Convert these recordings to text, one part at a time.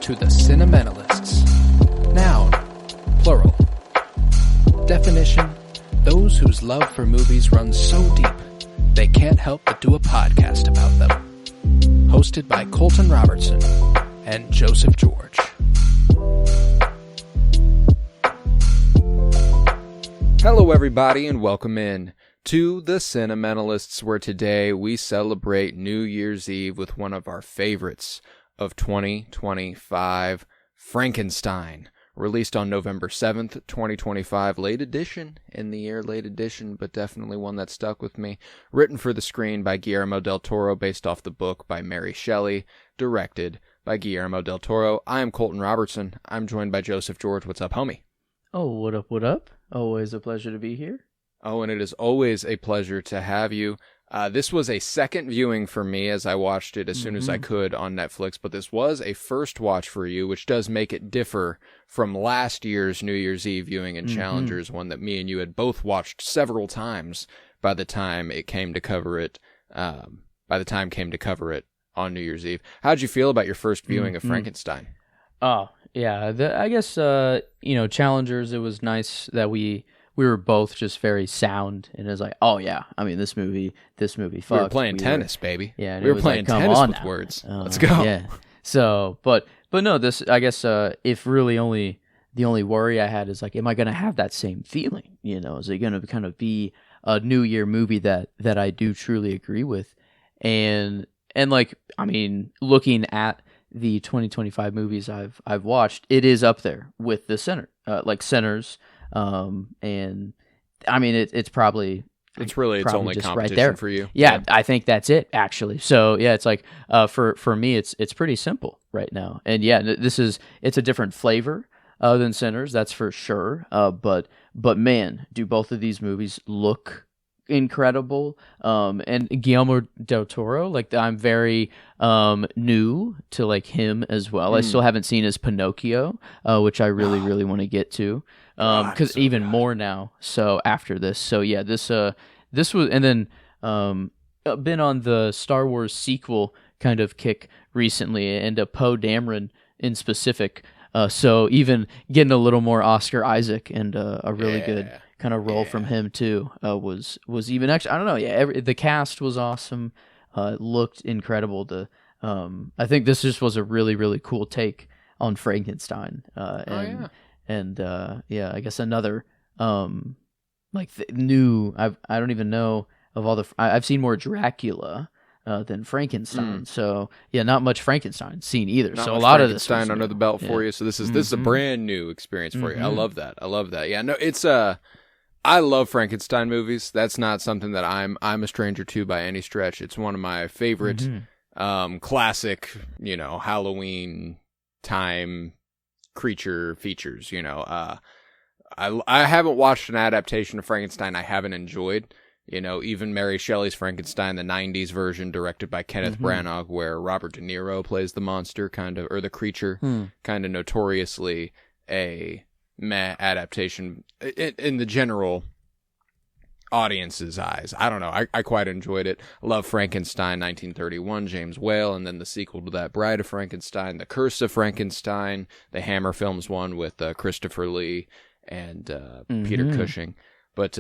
to the Cinementalists. Noun, plural. Definition, those whose love for movies runs so deep, they can't help but do a podcast about them. Hosted by Colton Robertson and Joseph George. Hello everybody and welcome in to the Cinementalists, where today we celebrate New Year's Eve with one of our favorites of 2025, Frankenstein, released on November 7th, 2025, late edition in the year, late edition, but definitely one that stuck with me. Written for the screen by Guillermo del Toro, based off the book by Mary Shelley, directed by Guillermo del Toro. I am Colton Robertson. I'm joined by Joseph George. What's up, homie? Oh, what up, what up? Always a pleasure to be here. Oh, and it is always a pleasure to have you. This was a second viewing for me as I watched it as soon as I could on Netflix, but this was a first watch for you, which does make it differ from last year's New Year's Eve viewing in Challengers, one that me and you had both watched several times by the time it came to cover it. On New Year's Eve. How'd you feel about your first viewing of Frankenstein? Oh, yeah. I guess, Challengers, it was nice that we were both just very sound, and it was like, oh yeah, I mean, this movie, fuck. We were playing tennis, baby. Yeah, we were playing tennis with now. words. Let's go. Yeah. So, but no, this, I guess, if really the only worry I had is like, am I going to have that same feeling? You know, is it going to kind of be a New Year movie that I do truly agree with? And like, I mean, looking at the 2025 movies I've watched, it is up there with the Sinners. And I mean, it's probably its only just competition right there for you. Yeah, I think that's it actually. So yeah, it's like for me, it's pretty simple right now. And yeah, it's a different flavor than Sinners, that's for sure. But man, do both of these movies look incredible. And Guillermo del Toro, like, I'm very new to like him as well. I still haven't seen his Pinocchio, which I really want to get to. Because so even more now. So after this, so yeah, this was, and then been on the Star Wars sequel kind of kick recently, and Poe Dameron in specific. So even getting a little more Oscar Isaac and a really good kind of role from him too was even actually, I don't know. Yeah, the cast was awesome. Looked incredible. I think this just was a really cool take on Frankenstein. And I guess another new. I don't even know of all the. I've seen more Dracula than Frankenstein. So yeah, not much Frankenstein seen either. Not so a much lot of this Frankenstein under the belt for you. So this is a brand new experience for you. I love that. Yeah, no, it's I love Frankenstein movies. That's not something that I'm a stranger to by any stretch. It's one of my favorite classic, Halloween time creature features. I haven't watched an adaptation of Frankenstein I haven't enjoyed. Even Mary Shelley's Frankenstein, the 90s version directed by Kenneth Branagh, where Robert De Niro plays the monster, or the creature, kind of notoriously a meh adaptation in the general audience's eyes. I don't know. I quite enjoyed it. I love Frankenstein 1931, James Whale, and then the sequel to that, Bride of Frankenstein, The Curse of Frankenstein, the Hammer Films one with Christopher Lee and Peter Cushing. But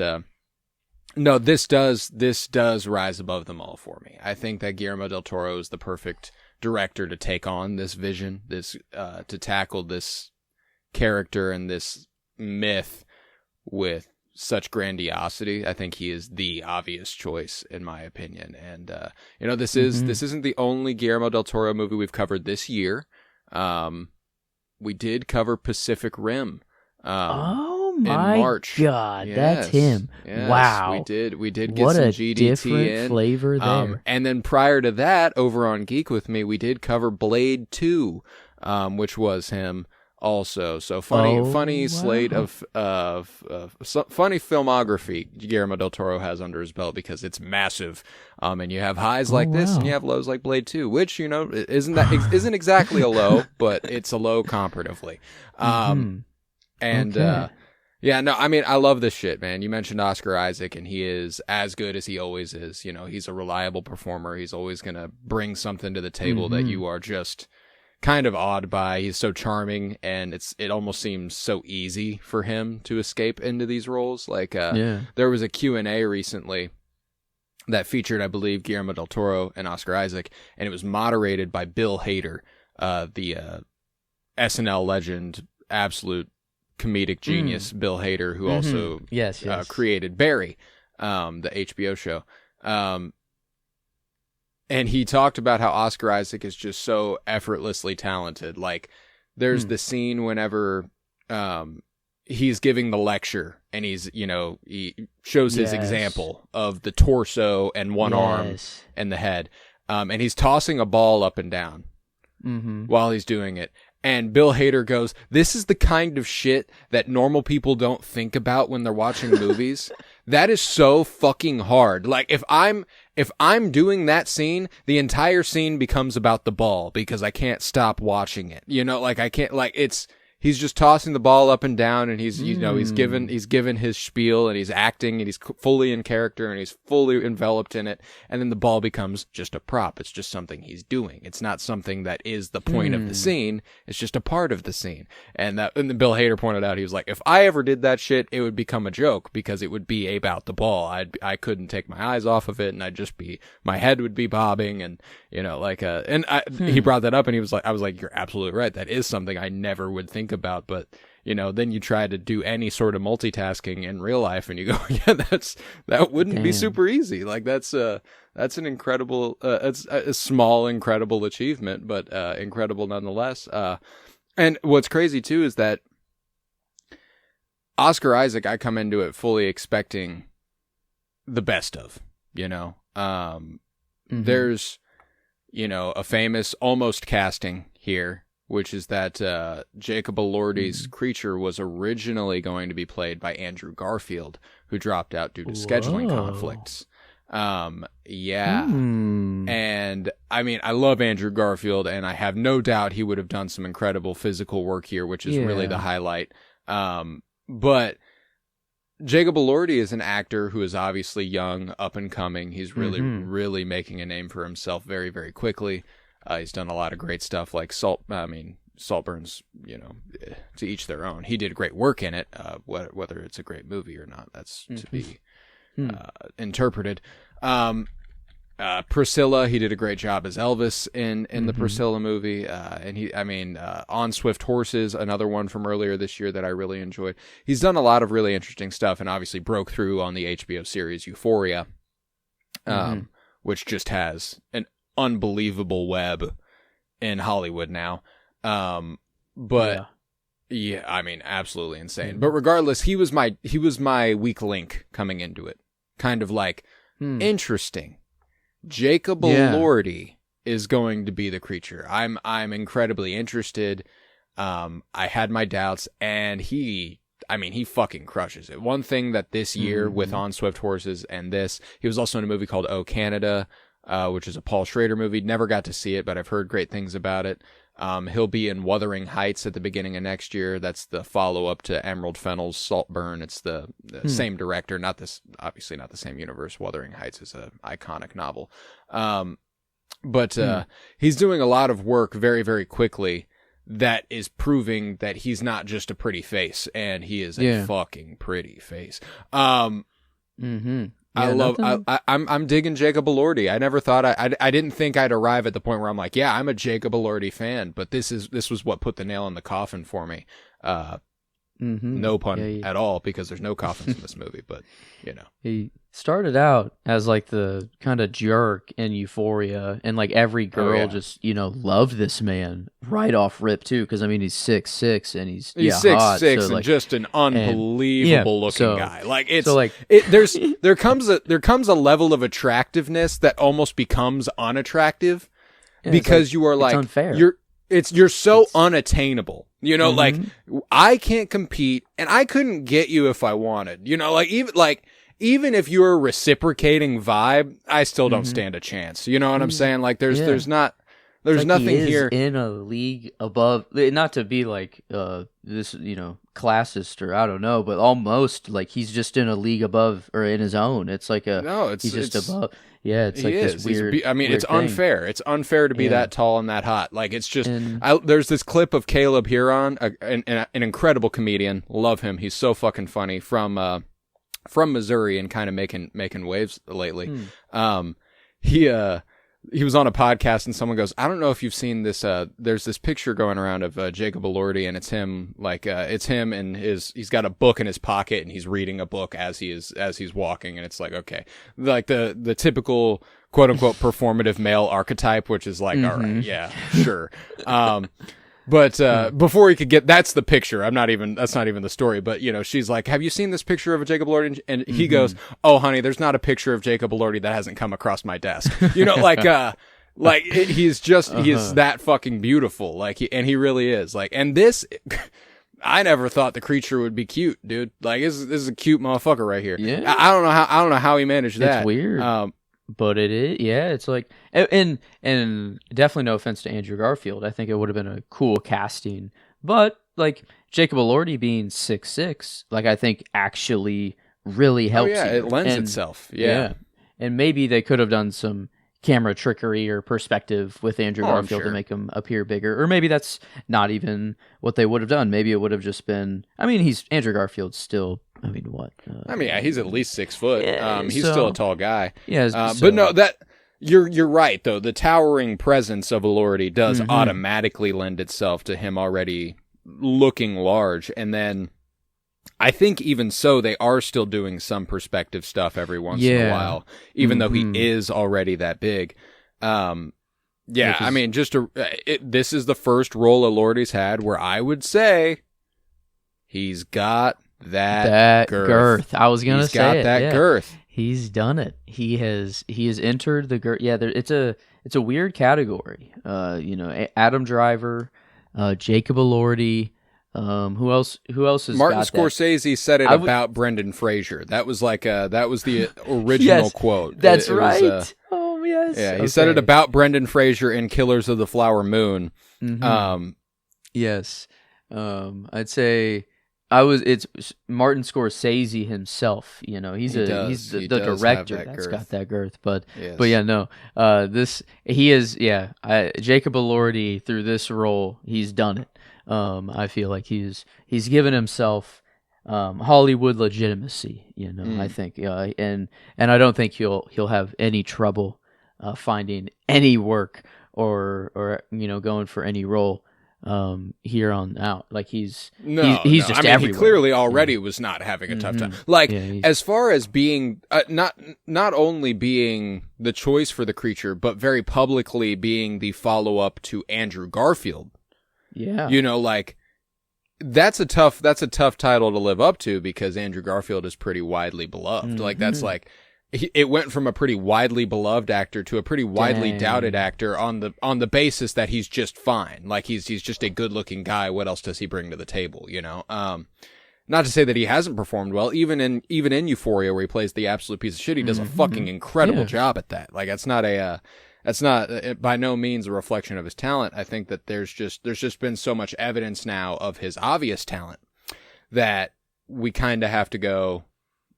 no, this does rise above them all for me. I think that Guillermo del Toro is the perfect director to take on this vision, to tackle this character and this myth with such grandiosity. I think he is the obvious choice in my opinion. And this isn't the only Guillermo del Toro movie we've covered this year. We did cover Pacific Rim. Oh my in March. God, that's him! Yes, wow, we did get what some a GDT different in. flavor there. And then prior to that, over on Geek With Me, we did cover Blade 2, which was him also. So funny slate of funny filmography Guillermo del Toro has under his belt, because it's massive. And you have highs like this, and you have lows like Blade 2, which isn't exactly a low, but it's a low comparatively. Yeah, no, I mean, I love this shit, man. You mentioned Oscar Isaac, and he is as good as he always is. He's a reliable performer. He's always going to bring something to the table that you are just kind of awed by. He's so charming, and it almost seems so easy for him to escape into these roles. Like, there was a Q&A recently that featured, I believe, Guillermo del Toro and Oscar Isaac, and it was moderated by Bill Hader, the SNL legend, absolute comedic genius, Bill Hader, who also created Barry, the HBO show. And he talked about how Oscar Isaac is just so effortlessly talented. Like, there's the scene whenever he's giving the lecture, and he's, he shows his example of the torso and one arm and the head. And he's tossing a ball up and down while he's doing it. And Bill Hader goes, "This is the kind of shit that normal people don't think about when they're watching movies. That is so fucking hard. Like, if I'm doing that scene, the entire scene becomes about the ball because I can't stop watching it. Like, I can't, like, he's just tossing the ball up and down, and he's given his spiel, and he's acting, and he's fully in character, and he's fully enveloped in it. And then the ball becomes just a prop. It's just something he's doing. It's not something that is the point of the scene. It's just a part of the scene." And then Bill Hader pointed out, he was like, "If I ever did that shit, it would become a joke because it would be about the ball. I couldn't take my eyes off of it, and my head would be bobbing, and he brought that up, and I was like, "You're absolutely right. That is something I never would think about." But then you try to do any sort of multitasking in real life, and you go, "Yeah, that wouldn't be super easy." Like, that's an incredible, it's a small, incredible achievement, but incredible nonetheless. And what's crazy too is that Oscar Isaac, I come into it fully expecting the best of. There's a famous almost casting here, which is that Jacob Elordi's creature was originally going to be played by Andrew Garfield, who dropped out due to scheduling conflicts. And I mean, I love Andrew Garfield, and I have no doubt he would have done some incredible physical work here, which is really the highlight. But Jacob Elordi is an actor who is obviously young, up and coming. He's really, really making a name for himself very, very quickly. He's done a lot of great stuff like Saltburns, to each their own. He did great work in it. Whether it's a great movie or not, that's to be interpreted. Priscilla, he did a great job as Elvis in the Priscilla movie. On Swift Horses, another one from earlier this year that I really enjoyed. He's done a lot of really interesting stuff, and obviously broke through on the HBO series Euphoria, which just has an unbelievable web in Hollywood now. Absolutely insane. But regardless, he was my weak link coming into it. Kind of like, interesting. Jacob Elordi is going to be the creature. I'm incredibly interested. I had my doubts, and he fucking crushes it. One thing that this year with On Swift Horses and this, he was also in a movie called Oh Canada, which is a Paul Schrader movie. Never got to see it, but I've heard great things about it. He'll be in Wuthering Heights at the beginning of next year. That's the follow-up to Emerald Fennell's Saltburn. It's the same director, obviously not the same universe. Wuthering Heights is an iconic novel. But he's doing a lot of work very, very quickly that is proving that he's not just a pretty face, and he is a fucking pretty face. I'm digging Jacob Elordi. I never thought I didn't think I'd arrive at the point where I'm like, yeah, I'm a Jacob Elordi fan, but this was what put the nail in the coffin for me. No pun at all, because there's no coffins in this movie, but he started out as like the kind of jerk in Euphoria, and like every girl just loved this man right off rip too, because I mean he's 6'6" and he's 6'6" and just an unbelievable looking guy. Like there comes a level of attractiveness that almost becomes unattractive because you are like unfair. You're so unattainable. Like, I can't compete, and I couldn't get you if I wanted. Even if you're a reciprocating vibe, I still don't stand a chance. You know what I'm saying? Like, there's not There's nothing he is here in a league above. Not to be like this, classist or I don't know, but almost like he's just in a league above or in his own. It's like he's just above. Yeah, it's like this weird. I mean, weird it's thing. unfair. It's unfair to be that tall and that hot. Like, it's just. And- there's this clip of Caleb Huron, an incredible comedian. Love him. He's so fucking funny from Missouri and kind of making waves lately. He was on a podcast and someone goes, I don't know if you've seen this. There's this picture going around of Jacob Elordi, and it's him. Like it's him and he's got a book in his pocket and he's reading a book as he's walking, and it's like, okay, like the typical quote unquote performative male archetype, which is like, all right, yeah, sure. But before he could get, that's the picture. That's not even the story. But she's like, "Have you seen this picture of a Jacob Elordi?" And he goes, "Oh, honey, there's not a picture of Jacob Elordi that hasn't come across my desk." He is that fucking beautiful. Like, and he really is. Like, and this, I never thought the creature would be cute, dude. Like, this is a cute motherfucker right here. Yeah. I don't know how he managed that. It's weird. But it is, yeah. It's like, and definitely no offense to Andrew Garfield. I think it would have been a cool casting. But like Jacob Elordi being 6'6", like I think actually really helps. Oh yeah, it lends itself. Yeah, and maybe they could have done some camera trickery or perspective with Andrew Garfield to make him appear bigger, or maybe that's not even what they would have done. Maybe it would have just been. I mean, Andrew Garfield's still. I mean, what? He's at least 6 foot. Yeah, he's still a tall guy. Yeah, but no, that you're right though. The towering presence of Elordi does automatically lend itself to him already looking large, and then I think even so, they are still doing some perspective stuff every once in a while, even though he is already that big. I mean, this is the first role Elordi's had where I would say he's got that girth. I was gonna say he's got that girth. He's done it. He has entered the girth. Yeah, it's a weird category. Adam Driver, Jacob Elordi. Who else has Martin got Scorsese that? said it about Brendan Fraser. That was the original quote. That's right. Oh yes. Yeah, he said it about Brendan Fraser in Killers of the Flower Moon. Yes. I'd say it's Martin Scorsese himself. He's the director that's got that girth. But yeah, no. He is. Yeah, Jacob Elordi through this role, he's done it. I feel like he's given himself Hollywood legitimacy. I think, and I don't think he'll have any trouble finding any work or going for any role here on out. Like he's just everywhere. He clearly already was not having a tough time. Like as far as being not only being the choice for the creature, but very publicly being the follow up to Andrew Garfield. Yeah. That's a tough title to live up to because Andrew Garfield is pretty widely beloved. Like that's like it went from a pretty widely beloved actor to a pretty widely doubted actor on the basis that he's just fine. Like he's just a good-looking guy. What else does he bring to the table, Not to say that he hasn't performed well, even in Euphoria where he plays the absolute piece of shit, he does a fucking incredible job at that. Like that's not by no means a reflection of his talent. I think that there's just been so much evidence now of his obvious talent that we kind of have to go,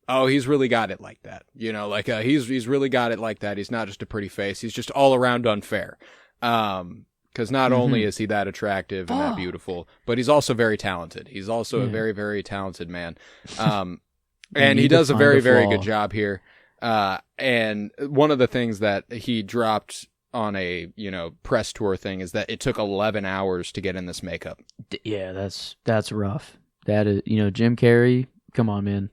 oh, he's really got it like that. He's really got it like that. He's not just a pretty face. He's just all around unfair. Because not only is he that attractive and that beautiful, but he's also very talented. He's also a very, very talented man. And he does a very, very good job here. And one of the things that he dropped on a, press tour thing is that it took 11 hours to get in this makeup. Yeah, that's rough. That is, Jim Carrey, come on, man.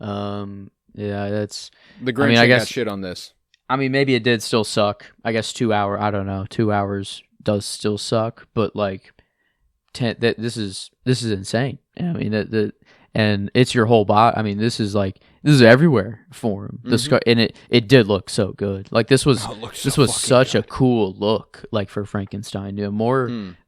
Yeah, that's the Grinch. I guess got shit on this. I mean, maybe it did still suck. I guess 2 hour. I don't know. 2 hours does still suck, but like, this is insane. I mean, and it's your whole body. I mean, this is everywhere for him. And it did look so good. Like this was such a cool look, like for Frankenstein.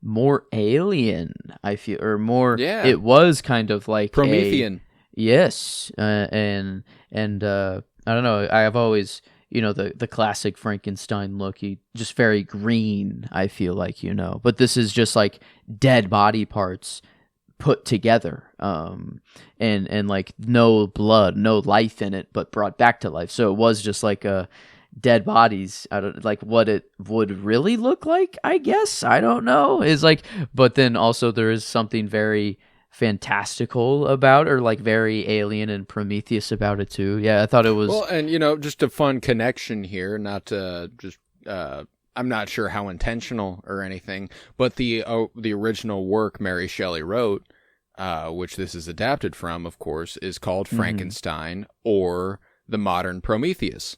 More alien. I feel, or more. Yeah. It was kind of like Promethean. Yes, and I don't know. I have always, the classic Frankenstein look. He just very green, I feel like, but this is just like dead body parts put together, and like no blood, no life in it, but brought back to life. So it was just like dead bodies. I don't like what it would really look like, I guess. I don't know. Is like, but then also there is something very fantastical about, or like very Alien and Prometheus about it too. Yeah, I thought it was well, and just a fun connection here. Not to just, I'm not sure how intentional or anything, but the original work Mary Shelley wrote, which this is adapted from, of course, is called Frankenstein or the modern Prometheus.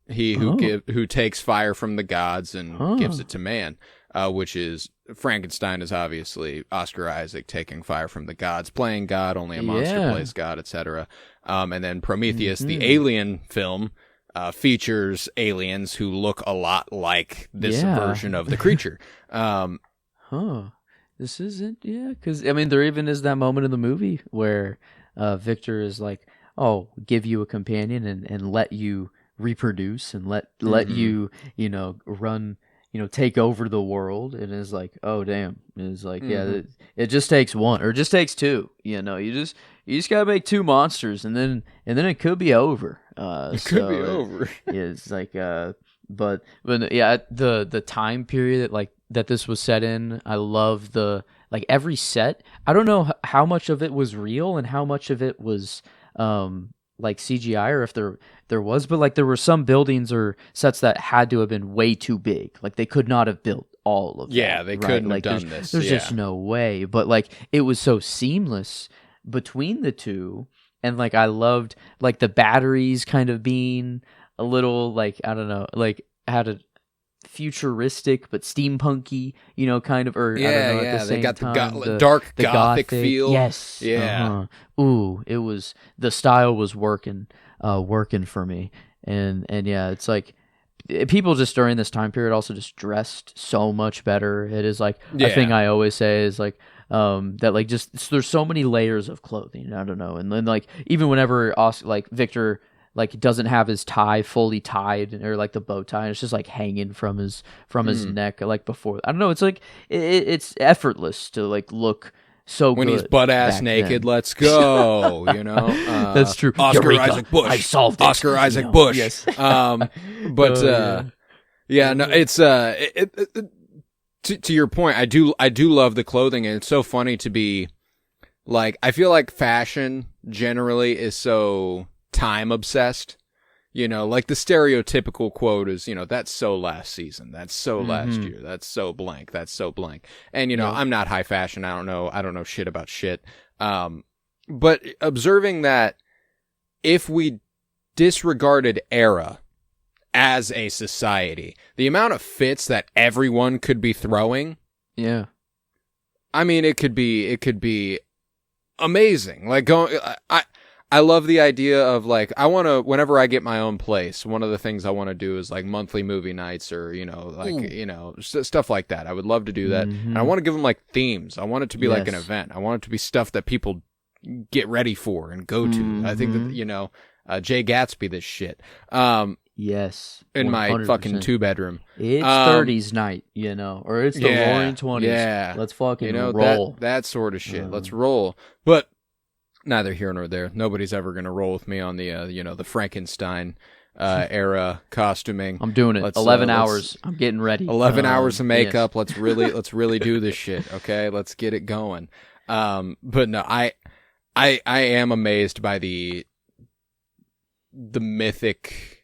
He who takes fire from the gods and gives it to man, which is Frankenstein is obviously Oscar Isaac taking fire from the gods, playing God, only a monster plays God, etc. And then Prometheus, the Alien film, features aliens who look a lot like this version of the creature. This isn't, because I mean, there even is that moment in the movie where Victor is like, "Oh, give you a companion and let you reproduce and let you run, take over the world," and is like, "Oh damn," and it's like, it just takes one or it just takes two. You just gotta make two monsters and then it could be over. It could be over. It's like, but yeah, the time period that this was set in, I love every set. I don't know how much of it was real and how much of it was like CGI, or if there was, but like there were some buildings or sets that had to have been way too big. Like they could not have built all of that. They couldn't have done there's, this. There's just no way. But like it was so seamless between the two, and like I loved like the batteries kind of being a little like, I don't know, like had a futuristic but steampunky, kind of, or I don't know, at the same they got time, the dark gothic feel. Yes. Ooh, it was, the style was working for me, and yeah, it's like people just during this time period also just dressed so much better. It is like a thing I always say is like that, like, just there's so many layers of clothing. I don't know, and then like even whenever like Victor like doesn't have his tie fully tied, or like the bow tie, and it's just like hanging from his neck, like before. I don't know. It's like it's effortless to like look so when good he's butt ass naked. Then. Let's go. That's true. Oscar Eureka, Isaac Bush. I solved it. Oscar Isaac Bush. Yes. No, it's to your point. I do love the clothing, and it's so funny to be like, I feel like fashion generally is so time obsessed, like the stereotypical quote is, that's so last season, that's so last year, that's so blank, that's so blank. And I'm not high fashion, I don't know shit about shit. But observing that if we disregarded era as a society, the amount of fits that everyone could be throwing, I mean, it could be amazing. Like I love the idea of like, I want to, whenever I get my own place, one of the things I want to do is like monthly movie nights, or, stuff like that. I would love to do that. And I want to give them like themes. I want it to be like an event. I want it to be stuff that people get ready for and go to. I think that, Jay Gatsby this shit. Yes. In 100%. My fucking 2-bedroom. It's 30s night, or it's the roaring 20s. Yeah. Let's fucking roll. That sort of shit. Let's roll. But neither here nor there. Nobody's ever going to roll with me on the, the Frankenstein era costuming. I'm doing it. 11 hours. I'm getting ready. 11 hours of makeup. Yes. Let's really do this shit. Okay, let's get it going. But no, I am amazed by the mythic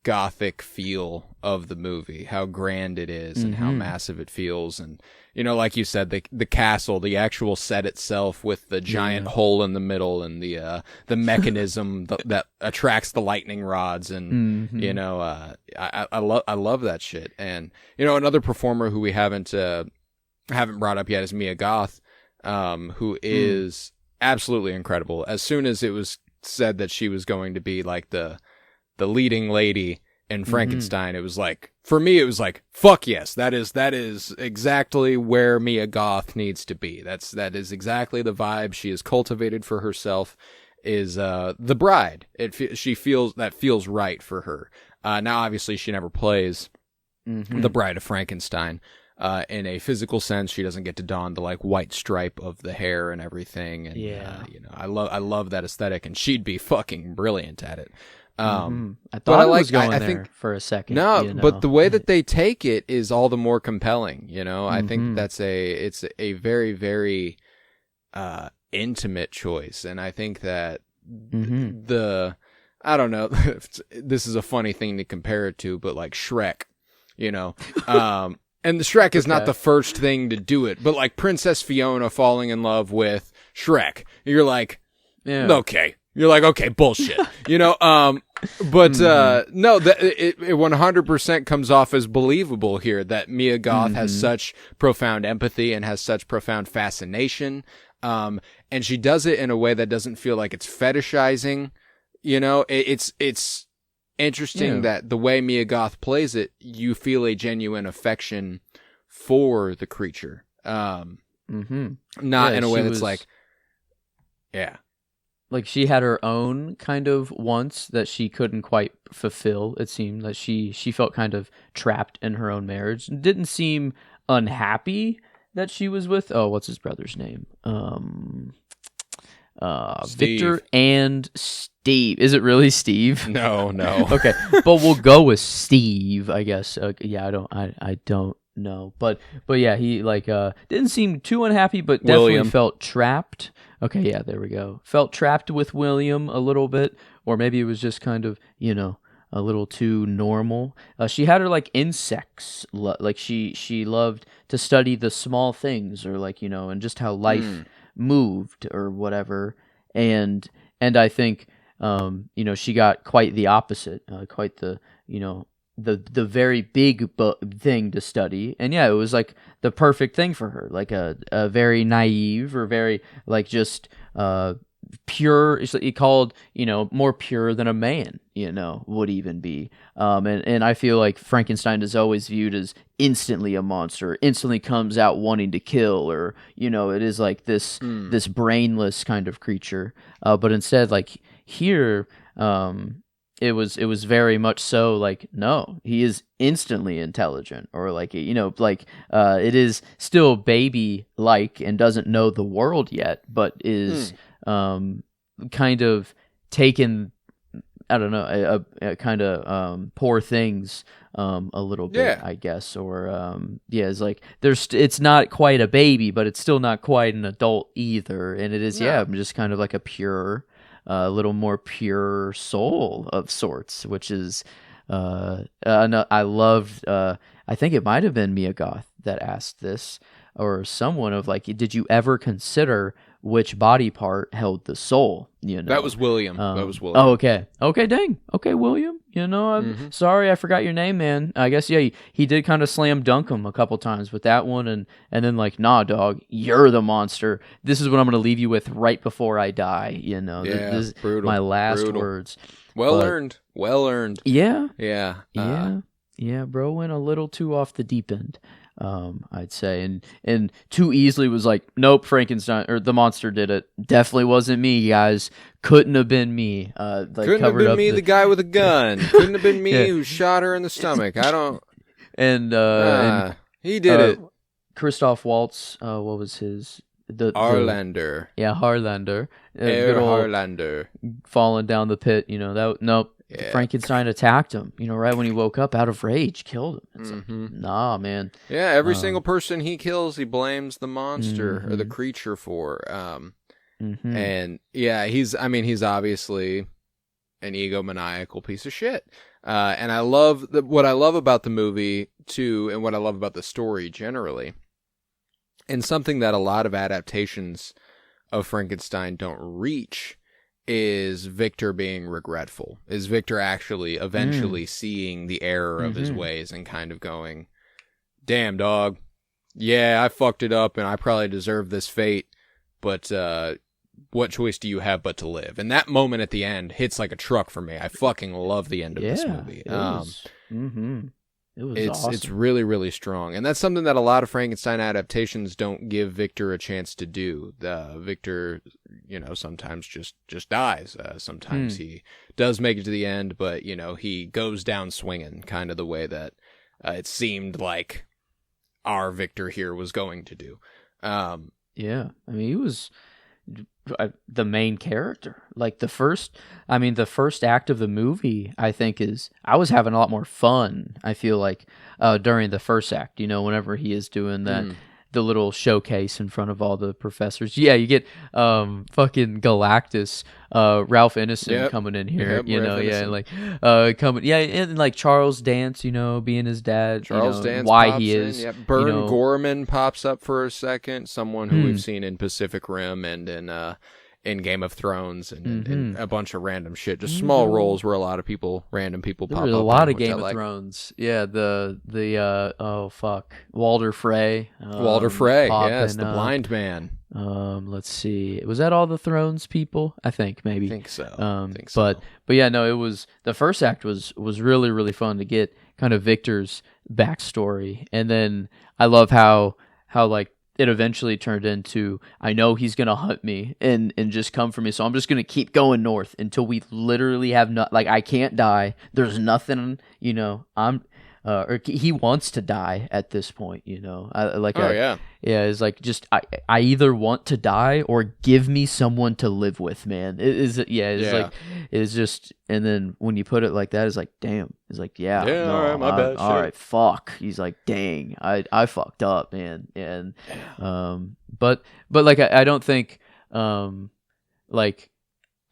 gothic feel of the movie, how grand it is and how massive it feels. And like you said, the castle, the actual set itself with the giant hole in the middle, and the mechanism that attracts the lightning rods, and I love that shit. And another performer who we haven't brought up yet is Mia Goth, who is absolutely incredible. As soon as it was said that she was going to be like the leading lady in Frankenstein, it was like, for me, it was like, fuck yes, that is exactly where Mia Goth needs to be. That is exactly the vibe she has cultivated for herself, the bride. She feels that feels right for her. Now, obviously, she never plays the Bride of Frankenstein. In a physical sense, she doesn't get to don the like white stripe of the hair and everything. And I love that aesthetic, and she'd be fucking brilliant at it. I thought it was going there for a second. No, but the way that they take it is all the more compelling. I think that's it's a very, very intimate choice, and I think that I don't know. This is a funny thing to compare it to, but like Shrek, and the Shrek is not the first thing to do it, but like Princess Fiona falling in love with Shrek, you're like, okay. You're like, okay, bullshit, but no, it 100% comes off as believable here that Mia Goth has such profound empathy and has such profound fascination, and she does it in a way that doesn't feel like it's fetishizing. It's interesting that the way Mia Goth plays it, you feel a genuine affection for the creature, not in a way that's like, like she had her own kind of wants that she couldn't quite fulfill. It seemed that she felt kind of trapped in her own marriage. Didn't seem unhappy that she was with, what's his brother's name? Victor and Steve. Is it really Steve? No. Okay, but we'll go with Steve, I guess. I don't know, but yeah, he like didn't seem too unhappy, but definitely felt trapped. Okay, yeah, there we go. Felt trapped with William a little bit, or maybe it was just kind of a little too normal. She had her like insects, like she loved to study the small things, or like and just how life moved or whatever, and I think she got quite the opposite, quite the the very big thing to study, and it was like the perfect thing for her, like a very naive, or very like just pure. He called more pure than a man would even be, and I feel like Frankenstein is always viewed as instantly a monster, instantly comes out wanting to kill, or it is like this brainless kind of creature, but instead, like here, it was very much so like, no, he is instantly intelligent, or like it is still baby like and doesn't know the world yet, but is kind of taken, I don't know, a kind of poor things a little bit, I guess, or it's like it's not quite a baby, but it's still not quite an adult either, and it is just kind of like a pure, a little more pure soul of sorts, which is I loved. I think it might have been Mia Goth that asked this, or someone, of like, did you ever consider which body part held the soul? That was William. Oh, okay, dang. Okay, William. I'm sorry, I forgot your name, man. I guess he did kind of slam dunk him a couple times with that one, and then like, nah, dog, you're the monster. This is what I'm gonna leave you with right before I die. This is brutal, my last words. Well earned. Yeah. Yeah, bro went a little too off the deep end, I'd say, and too easily was like, nope, Frankenstein or the monster did it. Definitely wasn't me, guys. Couldn't have been me. Couldn't have been me, the guy with a gun. Couldn't have been me who shot her in the stomach. I don't. And he did it. Christoph Waltz. What was his? Harlander. Harlander. Harlander. Falling down the pit. Nope. Yeah. Frankenstein attacked him, right when he woke up, out of rage, killed him. It's like, nah, man. Yeah, every single person he kills, he blames the monster or the creature for. And he's obviously an egomaniacal piece of shit. And I love what I love about the movie too, and what I love about the story generally, and something that a lot of adaptations of Frankenstein don't reach, is Victor being regretful. Is Victor actually eventually seeing the error of his ways and kind of going, damn, dog, yeah, I fucked it up and I probably deserve this fate, but what choice do you have but to live? And that moment at the end hits like a truck for me. I fucking love the end of this movie. It was It's awesome. really, really strong. And that's something that a lot of Frankenstein adaptations don't give Victor a chance to do. Victor, sometimes just dies. Sometimes he does make it to the end, but, he goes down swinging, kind of the way that it seemed like our Victor here was going to do. Yeah. I mean, he was the main character. Like the first act of the movie, I think I was having a lot more fun, I feel like, during the first act, whenever he is doing that, the little showcase in front of all the professors. Yeah, you get fucking Galactus, Ralph Ineson coming in here, coming, and like Charles Dance, being his dad, Charles Dance why pops he is. in. Bern Gorman pops up for a second, someone who we've seen in Pacific Rim and in Game of Thrones and a bunch of random shit, just small roles where random people pop up. There's a lot of Game of Thrones. Yeah, Walder Frey. Walder Frey, yes, the blind man. Let's see. Was that all the Thrones people? I think maybe. I think so. But yeah, no, it was the first act was really, really fun to get kind of Victor's backstory, and then I love how like it eventually turned into, I know he's gonna hunt me and just come for me, so I'm just gonna keep going north until we literally have I can't die. There's nothing, or he wants to die at this point, it's like, just I either want to die or give me someone to live with, man. Like it's just, and then when you put it like that, it's like, damn. It's like, all right, my bad. All right, fuck. He's like, dang, I fucked up, man. And but like I don't think like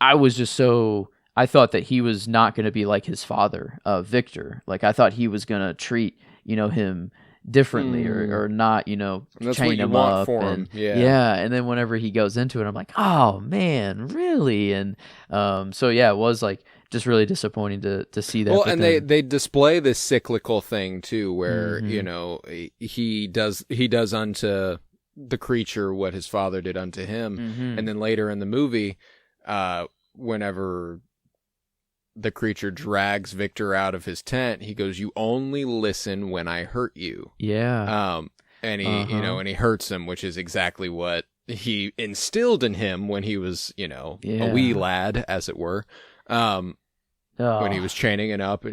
I was just so. I thought that he was not going to be like his father, Victor. Like, I thought he was going to treat, him differently or not, chain him up. For him. Yeah. And then whenever he goes into it, I'm like, oh, man, really? And so, yeah, it was like just really disappointing to see that. Well, and they display this cyclical thing, too, where, he does unto the creature what his father did unto him. And then later in the movie, whenever the creature drags Victor out of his tent, he goes, "You only listen when I hurt you." Yeah. And he, and he hurts him, which is exactly what he instilled in him when he was, a wee lad, as it were. When he was chaining him up,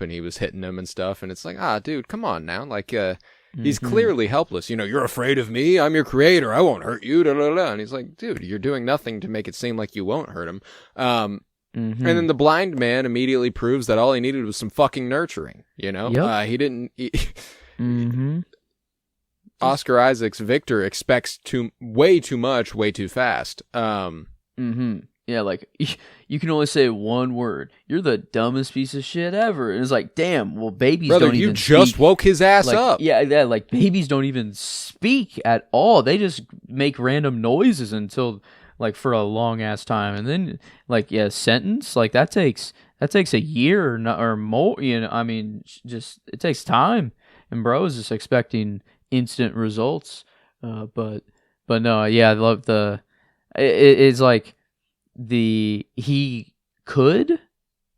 and he was hitting him and stuff. And it's like, dude, come on now. Like, he's clearly helpless. You're afraid of me. I'm your creator. I won't hurt you. Da, da, da. And he's like, dude, you're doing nothing to make it seem like you won't hurt him. And then the blind man immediately proves that all he needed was some fucking nurturing. He didn't. Oscar Isaac's Victor expects way too much, way too fast. Yeah, like, you can only say one word. You're the dumbest piece of shit ever. And it's like, damn, well, babies don't even you just speak. woke his ass up. Yeah, like, babies don't even speak at all. They just make random noises until, like, for a long-ass time. And then, like, sentence, like, that takes a year or more, I mean, just, it takes time. And bro is just expecting instant results. But no, yeah, I love it's like, he could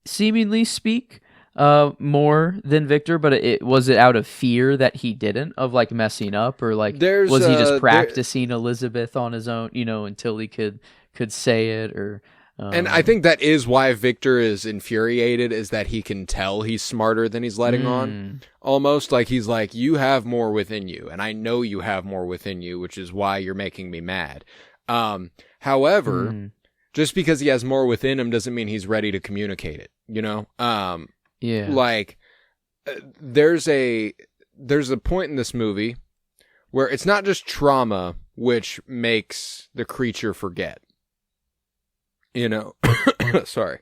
seemingly speak more than Victor, but was it out of fear that he didn't, of like messing up, or like was he just practicing Elizabeth on his own, until he could say it, or and I think that is why Victor is infuriated, is that he can tell he's smarter than he's letting on. Almost like he's like, you have more within you, and I know you have more within you, which is why you're making me mad. However, just because he has more within him doesn't mean he's ready to communicate it, Yeah. Like, there's a point in this movie where it's not just trauma which makes the creature forget. Sorry.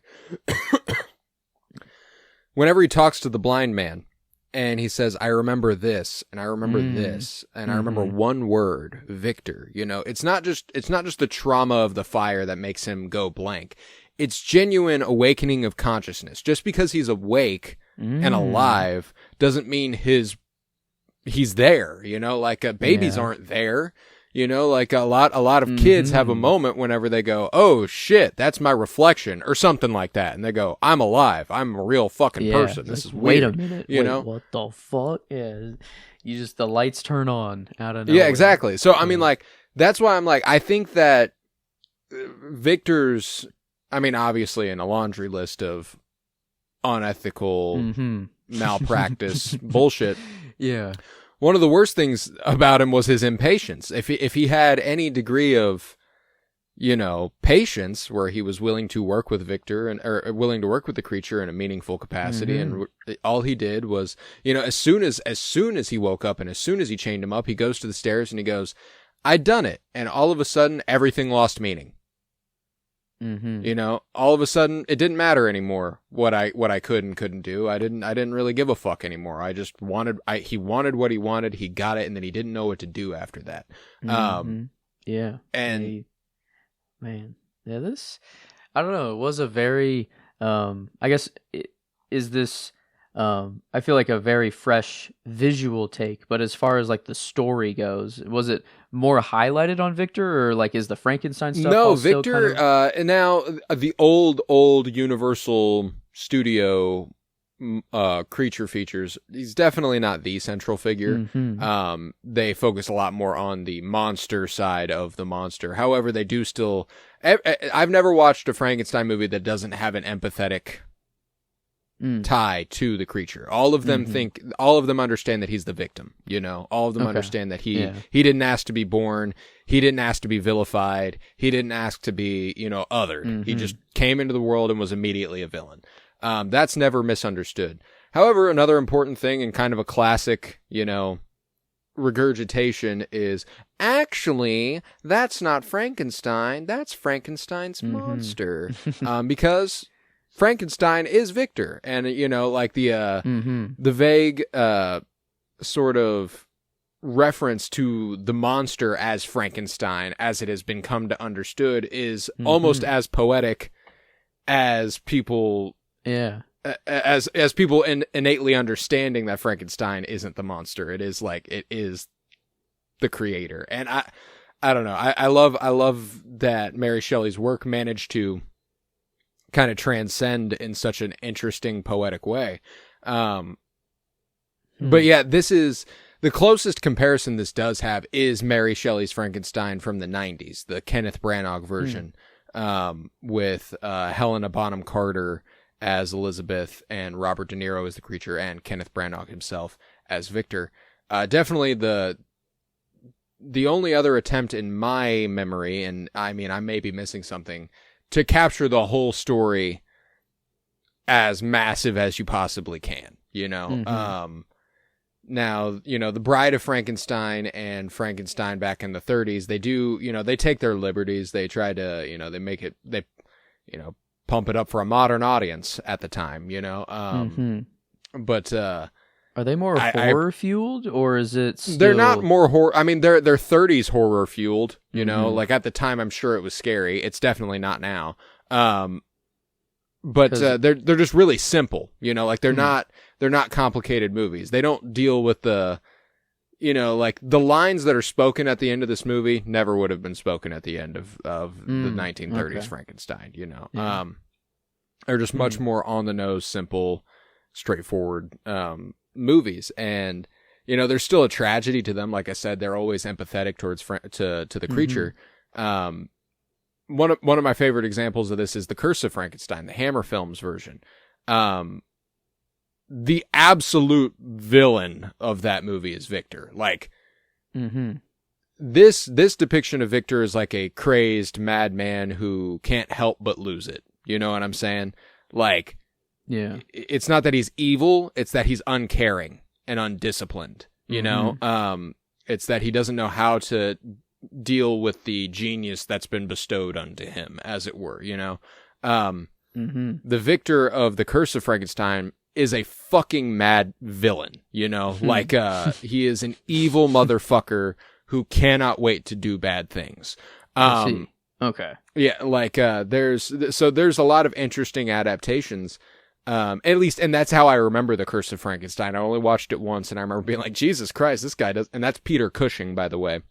Whenever he talks to the blind man and he says, I remember this, and I remember this, and I remember one word, Victor, it's not just the trauma of the fire that makes him go blank. It's genuine awakening of consciousness. Just because he's awake and alive doesn't mean he's there, like babies aren't there. You know, like a lot of kids have a moment whenever they go, "Oh shit, that's my reflection," or something like that, and they go, "I'm alive. I'm a real fucking person. This is wait weird." a minute, you know, what the fuck? Yeah, you just the lights turn on out of nowhere. Yeah, exactly. So I mean, like that's why I'm like, I think that Victor's, I mean, obviously in a laundry list of unethical malpractice bullshit. Yeah. One of the worst things about him was his impatience. If he had any degree of, you know, patience, where he was willing to work with Victor or willing to work with the creature in a meaningful capacity, and all he did was, you know, as soon as he woke up and as soon as he chained him up, he goes to the stairs and he goes, "I'd done it," and all of a sudden everything lost meaning. You know, all of a sudden it didn't matter anymore what I could and couldn't do. I didn't really give a fuck anymore. I just wanted, he wanted what he wanted. He got it. And then he didn't know what to do after that. Yeah. And man, yeah, this, I don't know. It was a very, I guess, is this, I feel like a very fresh visual take, but as far as like the story goes, was it more highlighted on Victor, or like is the Frankenstein stuff? No, Victor, and now the old Universal Studio creature features, he's definitely not the central figure. They focus a lot more on the monster side of the monster. However, they do still, I've never watched a Frankenstein movie that doesn't have an empathetic tie to the creature. All of them all of them understand that he's the victim, you know. All of them understand that he didn't ask to be born, he didn't ask to be vilified, he didn't ask to be, you know, othered. He just came into the world and was immediately a villain. That's never misunderstood. However, another important thing and kind of a classic, you know, regurgitation is, actually, that's not Frankenstein, that's Frankenstein's monster. Because Frankenstein is Victor, and you know, like the vague sort of reference to the monster as Frankenstein, as it has been come to understood, is almost as poetic as people, as people innately understanding that Frankenstein isn't the monster. It is like, it is the creator, and I don't know. I love that Mary Shelley's work managed to kind of transcend in such an interesting poetic way. But yeah, this is the closest comparison this does have is Mary Shelley's Frankenstein from the 90s, the Kenneth Branagh version, with Helena Bonham Carter as Elizabeth and Robert De Niro as the creature and Kenneth Branagh himself as Victor. Definitely the only other attempt in my memory, and I mean, I may be missing something, to capture the whole story as massive as you possibly can, you know? Now, you know, The Bride of Frankenstein and Frankenstein back in the 30s, they do, you know, they take their liberties. They try to, you know, they make it, they, you know, pump it up for a modern audience at the time, you know? But, are they more horror fueled, or is it still... They're not more horror. I mean, they're 30s horror fueled, you know, like at the time, I'm sure it was scary. It's definitely not now. But they're just really simple, you know, like they're not complicated movies. They don't deal with the, you know, like the lines that are spoken at the end of this movie never would have been spoken at the end of the 1930s Frankenstein, you know. They're just much more on the nose, simple, straightforward, movies. And you know, there's still a tragedy to them. Like I said, they're always empathetic towards to the creature. One of my favorite examples of this is The Curse of Frankenstein, the Hammer Films version. The absolute villain of that movie is Victor. Like, this depiction of Victor is like a crazed madman who can't help but lose it. You know what I'm saying? Like, yeah, it's not that he's evil; it's that he's uncaring and undisciplined. You know, it's that he doesn't know how to deal with the genius that's been bestowed unto him, as it were. You know, the Victor of The Curse of Frankenstein is a fucking mad villain. You know, like he is an evil motherfucker who cannot wait to do bad things. Okay. Yeah, like there's a lot of interesting adaptations. At least, and that's how I remember The Curse of Frankenstein. I only watched it once, and I remember being like, Jesus Christ, this guy does. And that's Peter Cushing, by the way.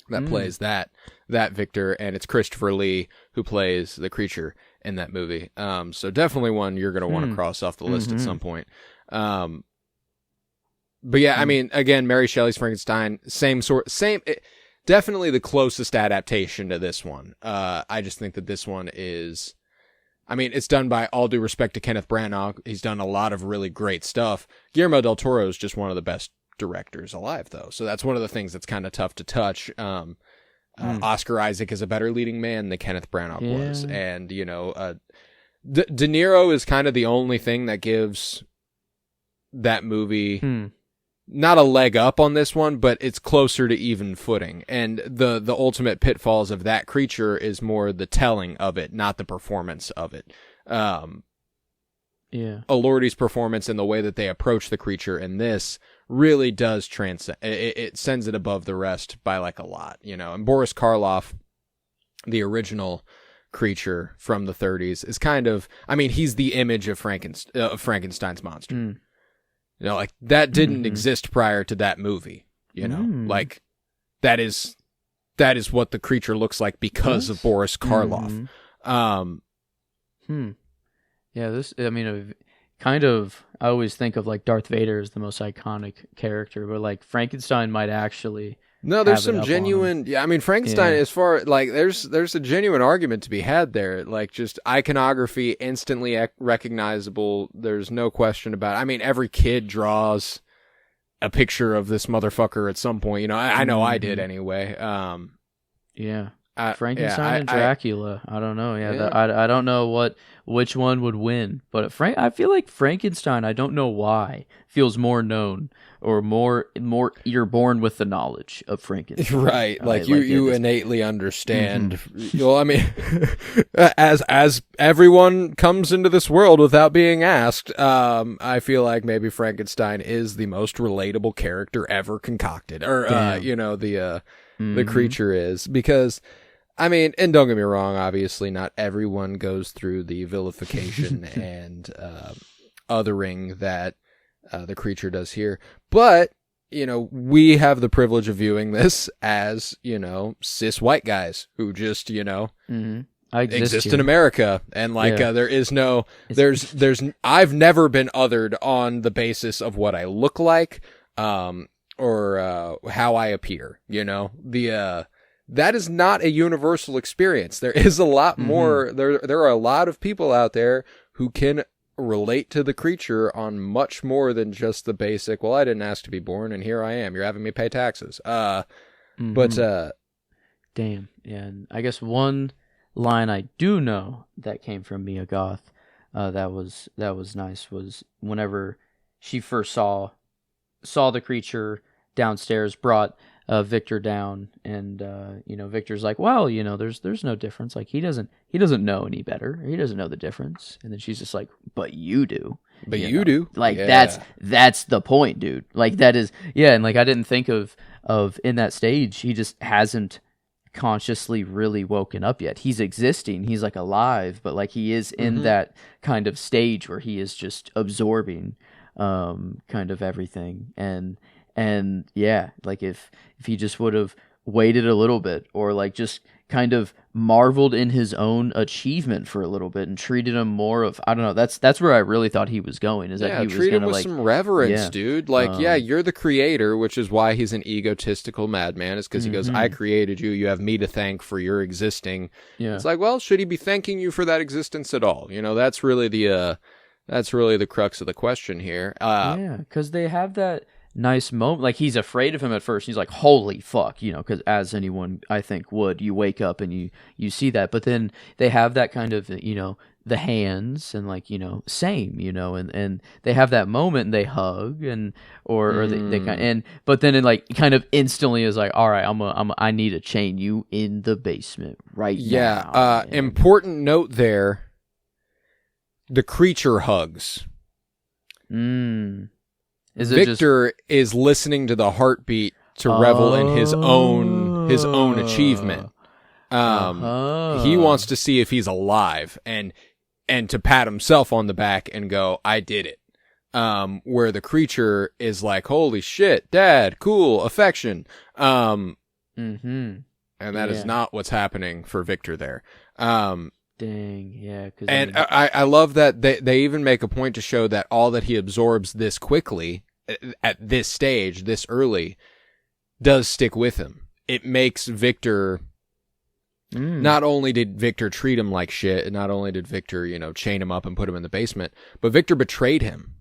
that plays that Victor, and it's Christopher Lee who plays the creature in that movie. So definitely one you're going to want to cross off the list at some point. But yeah, I mean, again, Mary Shelley's Frankenstein, definitely the closest adaptation to this one. I just think that this one is, I mean, it's done by, all due respect to Kenneth Branagh. He's done a lot of really great stuff. Guillermo del Toro is just one of the best directors alive, though. So that's one of the things that's kind of tough to touch. Oscar Isaac is a better leading man than Kenneth Branagh was. And, you know, De Niro is kind of the only thing that gives that movie not a leg up on this one, but it's closer to even footing. And the ultimate pitfalls of that creature is more the telling of it, not the performance of it. Elordi's performance and the way that they approach the creature in this really does transcend. It sends it above the rest by like a lot, you know. And Boris Karloff, the original creature from the 30s, is kind of, I mean, he's the image of Frankenstein's monster. You know, like that didn't exist prior to that movie, you know, like that is what the creature looks like because of Boris Karloff. Yeah, this, I mean, kind of, I always think of like Darth Vader as the most iconic character, but like Frankenstein might actually. No, there's some genuine. Yeah, I mean, Frankenstein, as far like there's a genuine argument to be had there. Like just iconography, instantly recognizable. There's no question about it. I mean, every kid draws a picture of this motherfucker at some point. You know, I know I did anyway. Frankenstein and Dracula. I don't know. I don't know which one would win, but I feel like Frankenstein, I don't know why, feels more known or more you're born with the knowledge of Frankenstein. Right. Like you innately understand. Well, I mean, as everyone comes into this world without being asked, I feel like maybe Frankenstein is the most relatable character ever concocted, or you know, the creature is, because I mean, and don't get me wrong, obviously not everyone goes through the vilification and othering that the creature does here. But, you know, we have the privilege of viewing this as, you know, cis white guys who just, you know, exist in America. And like, there is no, I've never been othered on the basis of what I look like, or how I appear, you know, that is not a universal experience. There is a lot more. There are a lot of people out there who can relate to the creature on much more than just the basic, well, I didn't ask to be born and here I am. You're having me pay taxes. But damn. Yeah. And I guess one line I do know that came from Mia Goth, that was nice, was whenever she first saw the creature downstairs, brought Victor down, and you know, Victor's like, well, you know, there's no difference. Like he doesn't know any better. He doesn't know the difference. And then she's just like, but you do. But you do. Like that's the point, dude. Like that is, and like I didn't think of in that stage, he just hasn't consciously really woken up yet. He's existing. He's like alive, but like he is in that kind of stage where he is just absorbing kind of everything. And yeah, like if he just would have waited a little bit, or like just kind of marveled in his own achievement for a little bit and treated him more of, I don't know, that's where I really thought he was going, is that he was treat him with like some reverence, dude. Like, you're the creator, which is why he's an egotistical madman, is because he goes, I created you, you have me to thank for your existing. It's like, well, should he be thanking you for that existence at all? You know, that's really the crux of the question here. Because they have that nice moment. Like he's afraid of him at first. He's like, holy fuck, you know, because as anyone I think would, you wake up and you see that. But then they have that kind of, you know, the hands and like, you know, same, you know, and they have that moment and they hug and or they kind of, and but then it like kind of instantly is like, all right, I need to chain you in the basement right now. Important note there. The creature hugs. Victor is listening to the heartbeat to revel in his own achievement. He wants to see if he's alive and to pat himself on the back and go, I did it. Where the creature is like, holy shit, dad, cool, affection. Mm-hmm. And that is not what's happening for Victor there. Dang, yeah. And I love that they even make a point to show that all that he absorbs this quickly at this stage, this early, does stick with him. It makes Victor... Not only did Victor treat him like shit, and not only did Victor, chain him up and put him in the basement, but Victor betrayed him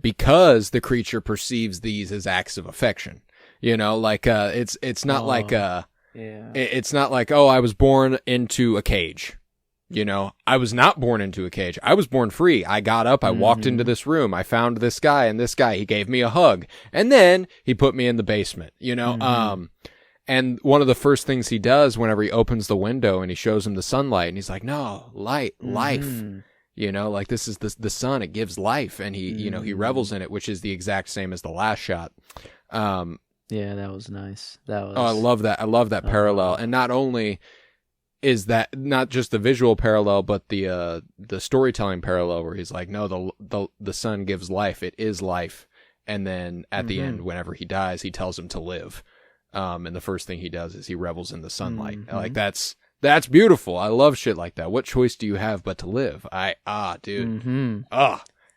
because the creature perceives these as acts of affection. It's not it's not like, oh, I was born into a cage. I was not born into a cage. I was born free. I got up. I walked into this room. I found this guy, and this guy, he gave me a hug. And then he put me in the basement, and one of the first things he does whenever he opens the window and he shows him the sunlight, and he's like, no, life, this is the sun. It gives life. And he, he revels in it, which is the exact same as the last shot. Yeah, that was nice. I love that. I love that parallel. And not only is that not just the visual parallel, but the storytelling parallel where he's like, no, the sun gives life. It is life. And then at the end, whenever he dies, he tells him to live. And the first thing he does is he revels in the sunlight. Like that's beautiful. I love shit like that. What choice do you have but to live? Dude.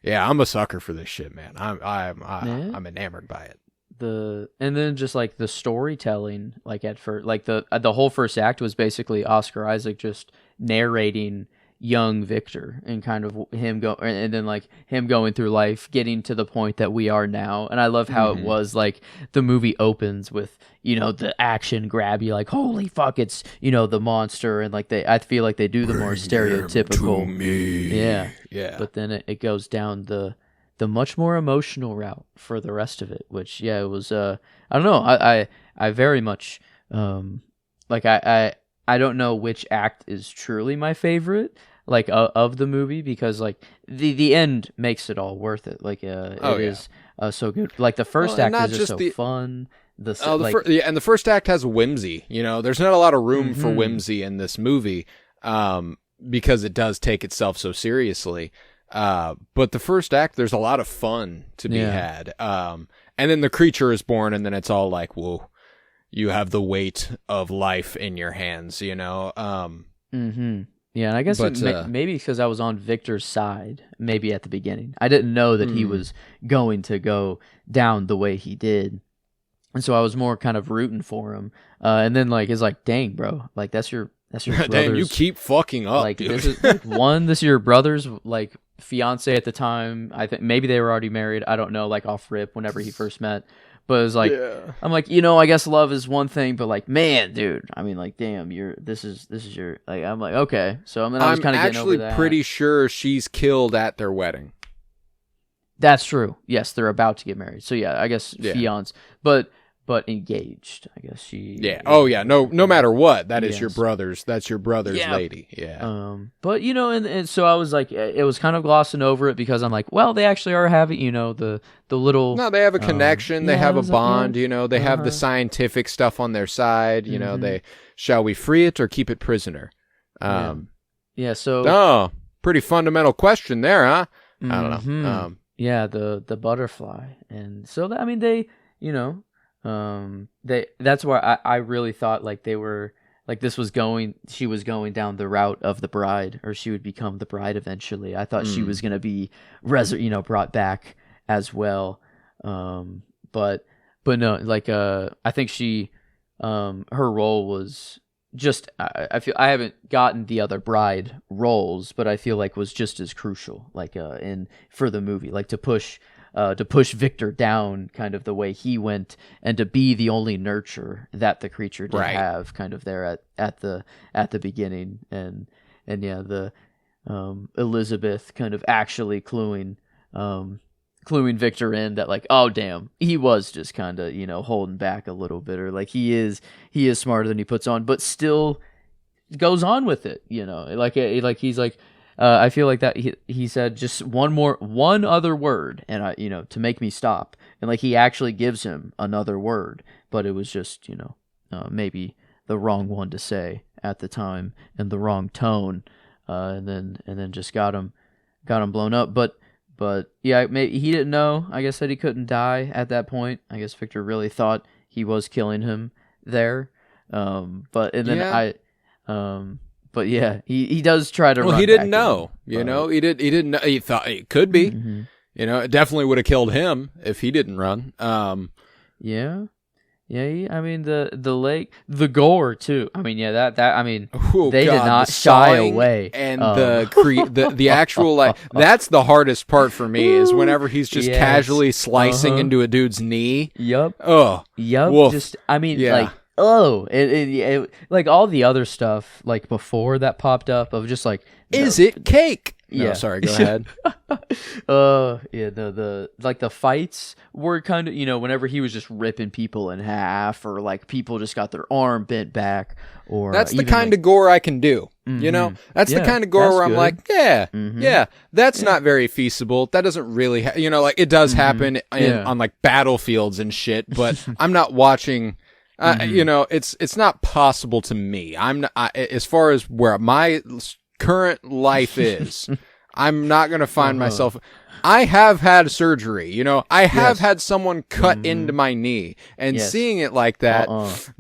Yeah, I'm a sucker for this shit, man. I'm enamored by it. And then just like the storytelling, like at first, like the whole first act was basically Oscar Isaac just narrating young Victor and kind of him and then like him going through life, getting to the point that we are now. And I love how it was like the movie opens with, the action grab you, like, holy fuck, it's, the monster. And like I feel like they do the more stereotypical. Him to me. Yeah. But then it goes down the much more emotional route for the rest of it, which, it was, I don't know. I very much, I don't know which act is truly my favorite, like, of the movie, because, like, the end makes it all worth it. Like, it is so good. Like, the first act is just so fun. And the first act has whimsy. There's not a lot of room for whimsy in this movie, because it does take itself so seriously. But the first act, there's a lot of fun to be had. And then the creature is born, and then it's all like, whoa, you have the weight of life in your hands, Yeah, and I guess maybe because I was on Victor's side, maybe at the beginning. I didn't know that he was going to go down the way he did. And so I was more kind of rooting for him. And then, like, it's like, dang, bro, like, that's your brother's... Damn, you keep fucking up, like, dude. This is your brother's, like, fiance at the time. I think maybe they were already married. I don't know, like, off rip whenever he first met. But it was like, I'm like, I guess love is one thing, but like, man, dude, I mean, like, damn, this is your, like, I'm like, okay. So I was kind of getting over that. I'm actually pretty sure she's killed at their wedding. That's true. Yes, they're about to get married. So yeah, I guess fiance, but engaged. I guess she. Yeah. Oh yeah. No matter what, that is your brother's. That's your brother's lady. Yeah. But and so I was like, it was kind of glossing over it because I'm like, well, they actually are having, the little. No, they have a connection. They have a bond. Like, they have the scientific stuff on their side. They shall we free it or keep it prisoner? Yeah. So. Oh, pretty fundamental question there, huh? I don't know. Yeah, the butterfly, and so that, I mean, they, that's why I really thought like they were like she was going down the route of the bride, or she would become the bride eventually. I thought she was gonna be brought back as well. But no, like I think she her role was just I feel I haven't gotten the other bride roles, but I feel like was just as crucial, like for the movie, like to push Victor down kind of the way he went, and to be the only nurture that the creature did have kind of there at the beginning, and yeah, the Elizabeth kind of actually cluing Victor in that, like, oh damn, he was just kind of holding back a little bit, or like he is smarter than he puts on, but still goes on with it, like he's like. I feel like that he said just one other word, and to make me stop, and like he actually gives him another word, but it was just maybe the wrong one to say at the time and the wrong tone, and then just got him blown up. But yeah, maybe he didn't know, I guess, that he couldn't die at that point. I guess Victor really thought he was killing him. there. But and then Yeah. but yeah, he does try to. Well, run he didn't back know. You know, he didn't know. He thought it could be. Mm-hmm. You know, it definitely would have killed him if he didn't run. Yeah. Yeah, I mean the lake, the gore too. I mean, yeah, that I mean, they did not shy away. And the actual like that's the hardest part for me is whenever he's just casually slicing into a dude's knee. Yep. Oh. Yep. Woof. Just I mean, like it like all the other stuff like before that popped up of just like is it cake? Yeah. No, sorry, go ahead. Yeah, the like the fights were kind of, you know, whenever he was just ripping people in half or like people just got their arm bent back or that's the kind of gore I can do. Mm-hmm. You know, that's the kind of gore where I'm like, that's not very feasible. That doesn't really, you know, like it does happen on like battlefields and shit, but I'm not watching. You know, it's not possible to me. I'm not, as far as where my current life is, I'm not going to find myself. I have had surgery, you know, I have had someone cut into my knee, and seeing it like that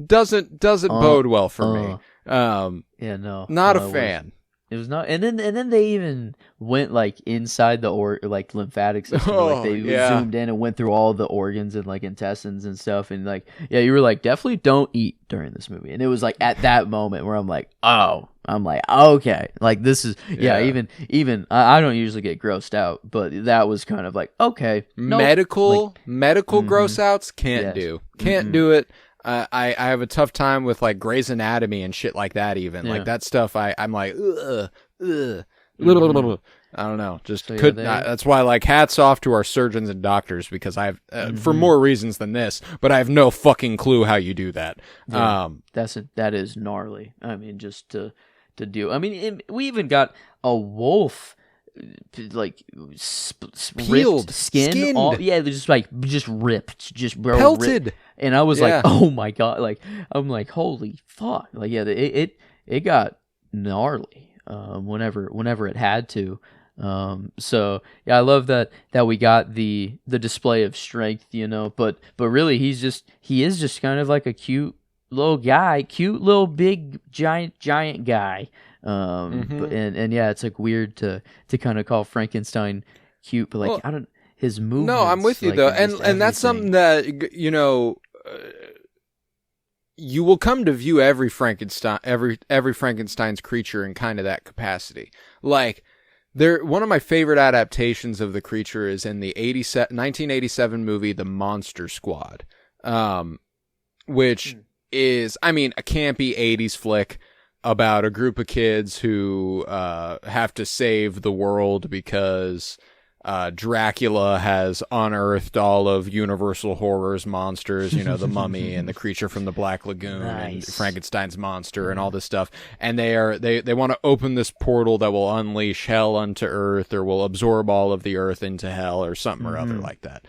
doesn't bode well for me. Not a fan. It was not, and then they even went like inside the like lymphatic system. Like they zoomed in and went through all the organs and like intestines and stuff. And like, you were like, definitely don't eat during this movie. And it was like at that moment where I'm like, okay, like this is even I don't usually get grossed out, but that was kind of like okay, medical gross outs can't do it. I have a tough time with like Grey's Anatomy and shit like that. Even like that stuff, I'm like, I don't know, just so could not. That's why, like, hats off to our surgeons and doctors because I have, for more reasons than this, but I have no fucking clue how you do that. Yeah, that is gnarly. I mean, just to do. I mean, we even got a wolf. Like peeled skin, just ripped, just pelted, ripped. And I was like, oh my god, like I'm like, holy fuck, like it got gnarly whenever it had to. So yeah, I love that we got the display of strength, you know, but really he is just kind of like a cute little big giant guy. And yeah, it's like weird to kind of call Frankenstein cute, but like I don't his movements. No, I'm with you like, though, and that's something that you know. You will come to view every Frankenstein's creature in kind of that capacity. Like one of my favorite adaptations of the creature is in the 1987 movie The Monster Squad, which is, I mean, a campy 80s flick about a group of kids who have to save the world because Dracula has unearthed all of Universal Horror's monsters, you know, the Mummy and the Creature from the Black Lagoon and Frankenstein's monster and all this stuff. And they want to open this portal that will unleash hell unto earth or will absorb all of the earth into hell or something or other like that.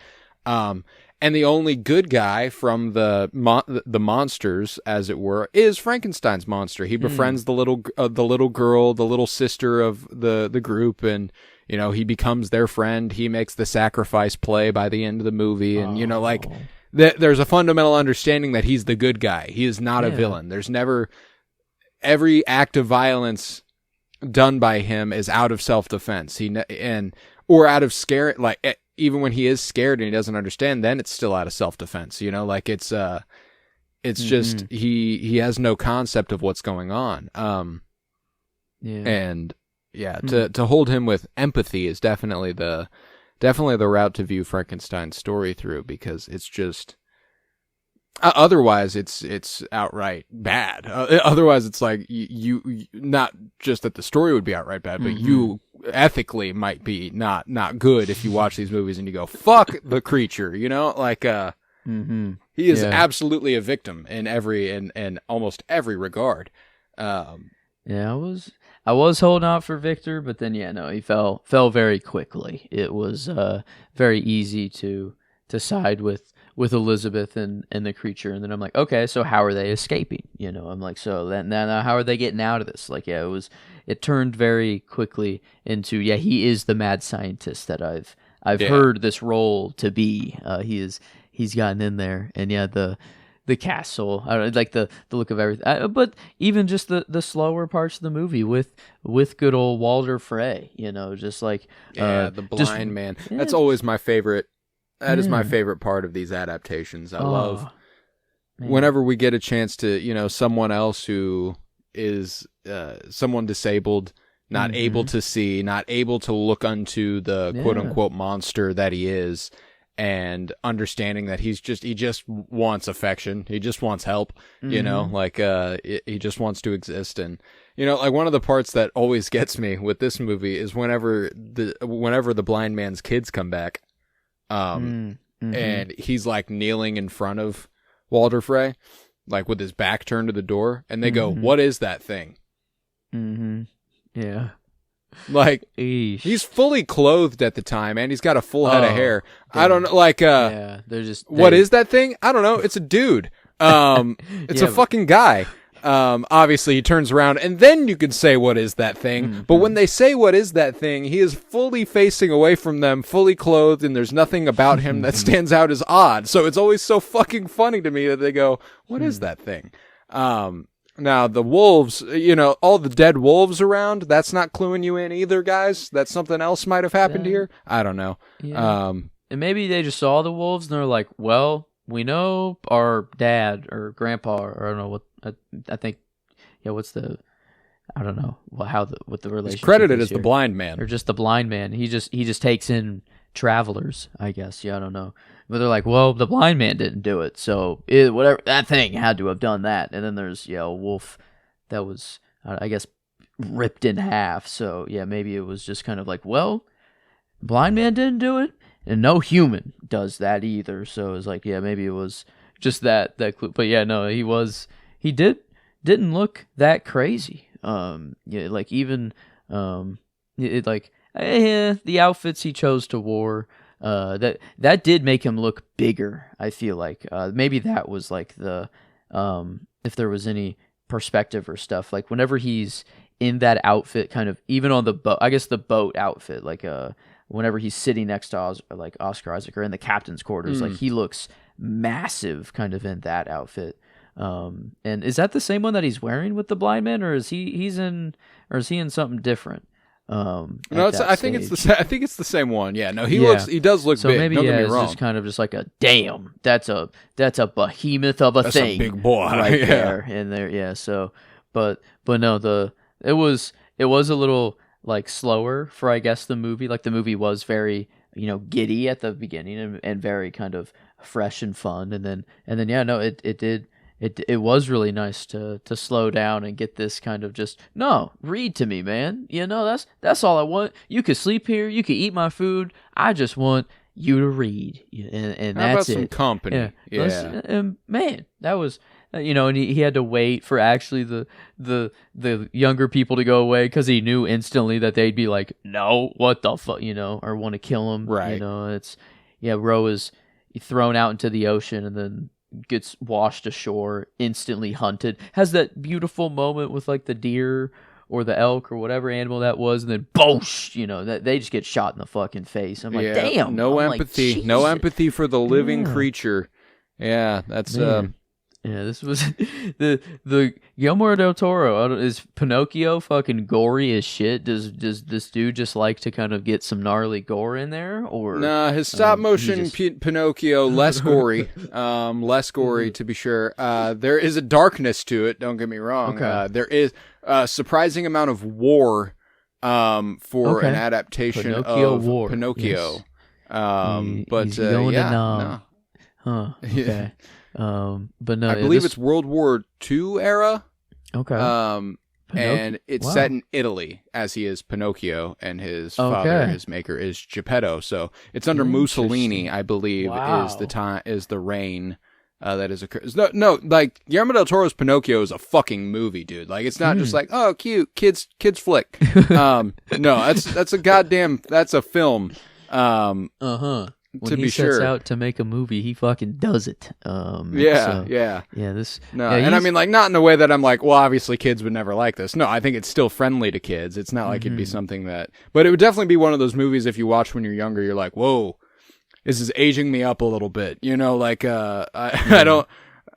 And the only good guy from the monsters, as it were, is Frankenstein's monster. He befriends the little girl, the little sister of the group, and you know he becomes their friend. He makes the sacrifice play by the end of the movie, and you know, like there's a fundamental understanding that he's the good guy. He is not a villain. There's never every act of violence done by him is out of self-defense. Or out of scare, like. Even when he is scared and he doesn't understand, then it's still out of self-defense, you know, like it's just, he has no concept of what's going on. And to hold him with empathy is definitely the route to view Frankenstein's story through, because it's just, otherwise it's outright bad. Otherwise it's like you not just that the story would be outright bad, but you ethically might be not good if you watch these movies and you go, fuck the creature, you know, like he is absolutely a victim in almost every regard. I was holding out for Victor, but then he fell very quickly. It was very easy to side with Elizabeth and the creature, and then I'm like, okay, so how are they escaping? You know, I'm like, so then how are they getting out of this? Like, it turned very quickly into he is the mad scientist that I've heard this role to be. He's gotten in there, and the castle. I don't like the look of everything. But even just the slower parts of the movie with good old Walter Frey, just like the blind man. That's always my favorite. That is my favorite part of these adaptations. I love whenever we get a chance to, someone else who is someone disabled, not able to see, not able to look unto the quote unquote monster that he is, and understanding that he just wants affection. He just wants help, he just wants to exist. And, like one of the parts that always gets me with this movie is whenever the blind man's kids come back, and he's like kneeling in front of Walter Frey, like with his back turned to the door, and they go, "What is that thing?" Yeah. Like, Eesh. He's fully clothed at the time, and he's got a full head of hair. I don't know, like, they're just... What is that thing? I don't know. It's a dude. It's a fucking guy. Obviously, he turns around, and then you could say, what is that thing? But when they say, what is that thing, he is fully facing away from them, fully clothed, and there's nothing about him that stands out as odd. So it's always so fucking funny to me that they go, what is that thing? Now, the wolves, all the dead wolves around, that's not cluing you in either, guys. That something else might have happened here. I don't know. Yeah. And maybe they just saw the wolves, and they're like, well, we know our dad or grandpa, or I don't know what, I think, what's the, I don't know what the relationship is. Credited is as here. the blind man. Or just the blind man. He just takes in travelers, I guess. I don't know. But they're like, well, the blind man didn't do it, so whatever, that thing had to have done that. And then there's a wolf that was, I guess, ripped in half. So yeah, maybe it was just kind of like, well, blind man didn't do it, and no human does that either. So it's like, yeah, maybe it was just that clue. But yeah, no, he didn't look that crazy. Like even the outfits he chose to wear. That did make him look bigger, I feel like. Maybe that was like the if there was any perspective or stuff, like whenever he's in that outfit, kind of even on the boat, I guess the boat outfit, like whenever he's sitting next to Oscar Isaac or in the captain's quarters, like he looks massive kind of in that outfit. And is that the same one that he's wearing with the blind man, or is he in something different? No, I think it's the same one. Yeah, no, he does look so big. Maybe Don't get me it's wrong. just kind of just like a damn. That's a behemoth of a That's thing, a big boy right there and there. Yeah. So, but no, it was a little like slower for, I guess, the movie. Like the movie was very giddy at the beginning and very kind of fresh and fun, and then it was really nice to slow down and get this kind of just, no, read to me, man. That's all I want. You could sleep here. You could eat my food. I just want you to read. And How that's about some company? Yeah. And man, that was, and he had to wait for actually the younger people to go away because he knew instantly that they'd be like, no, what the fuck, or want to kill him. Right. Ro is thrown out into the ocean and then gets washed ashore, instantly hunted, has that beautiful moment with like the deer or the elk or whatever animal that was, and then boosh, that they just get shot in the fucking face. I'm like, damn. No I'm empathy. like, No empathy for the living creature. Yeah, that's Yeah, this was the Guillermo del Toro. Is Pinocchio fucking gory as shit? Does this dude just like to kind of get some gnarly gore in there, or nah? His stop motion Pinocchio less gory, to be sure. There is a darkness to it. Don't get me wrong. Okay. There is a surprising amount of war for an adaptation of War. Pinocchio. Yes. But he's going yeah, to no. Huh. Okay. But no, I believe it's World War II era. Okay. And it's set in Italy, as he is Pinocchio, and his father, his maker, is Geppetto. So it's under Mussolini, I believe, is the reign that is occurring. No, like Guillermo del Toro's Pinocchio is a fucking movie, dude. Like it's not just like, oh, cute kids flick. No, that's a film. When he sets out to make a movie, he fucking does it. Yeah. And I mean, like, not in a way that I'm like, well, obviously kids would never like this. No, I think it's still friendly to kids. It's not like it'd be something that, but it would definitely be one of those movies if you watch when you're younger, you're like, whoa, this is aging me up a little bit. I don't,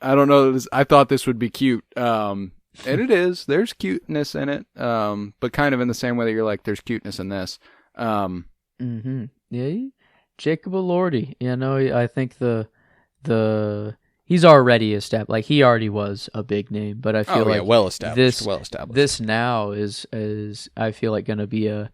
I don't know. I thought this would be cute. And it is. There's cuteness in it. But kind of in the same way that you're like, there's cuteness in this. Yeah, Jacob Elordi. Yeah, no, I think the he's already established. Like he already was a big name, but I feel like well established. This now is I feel like going to be a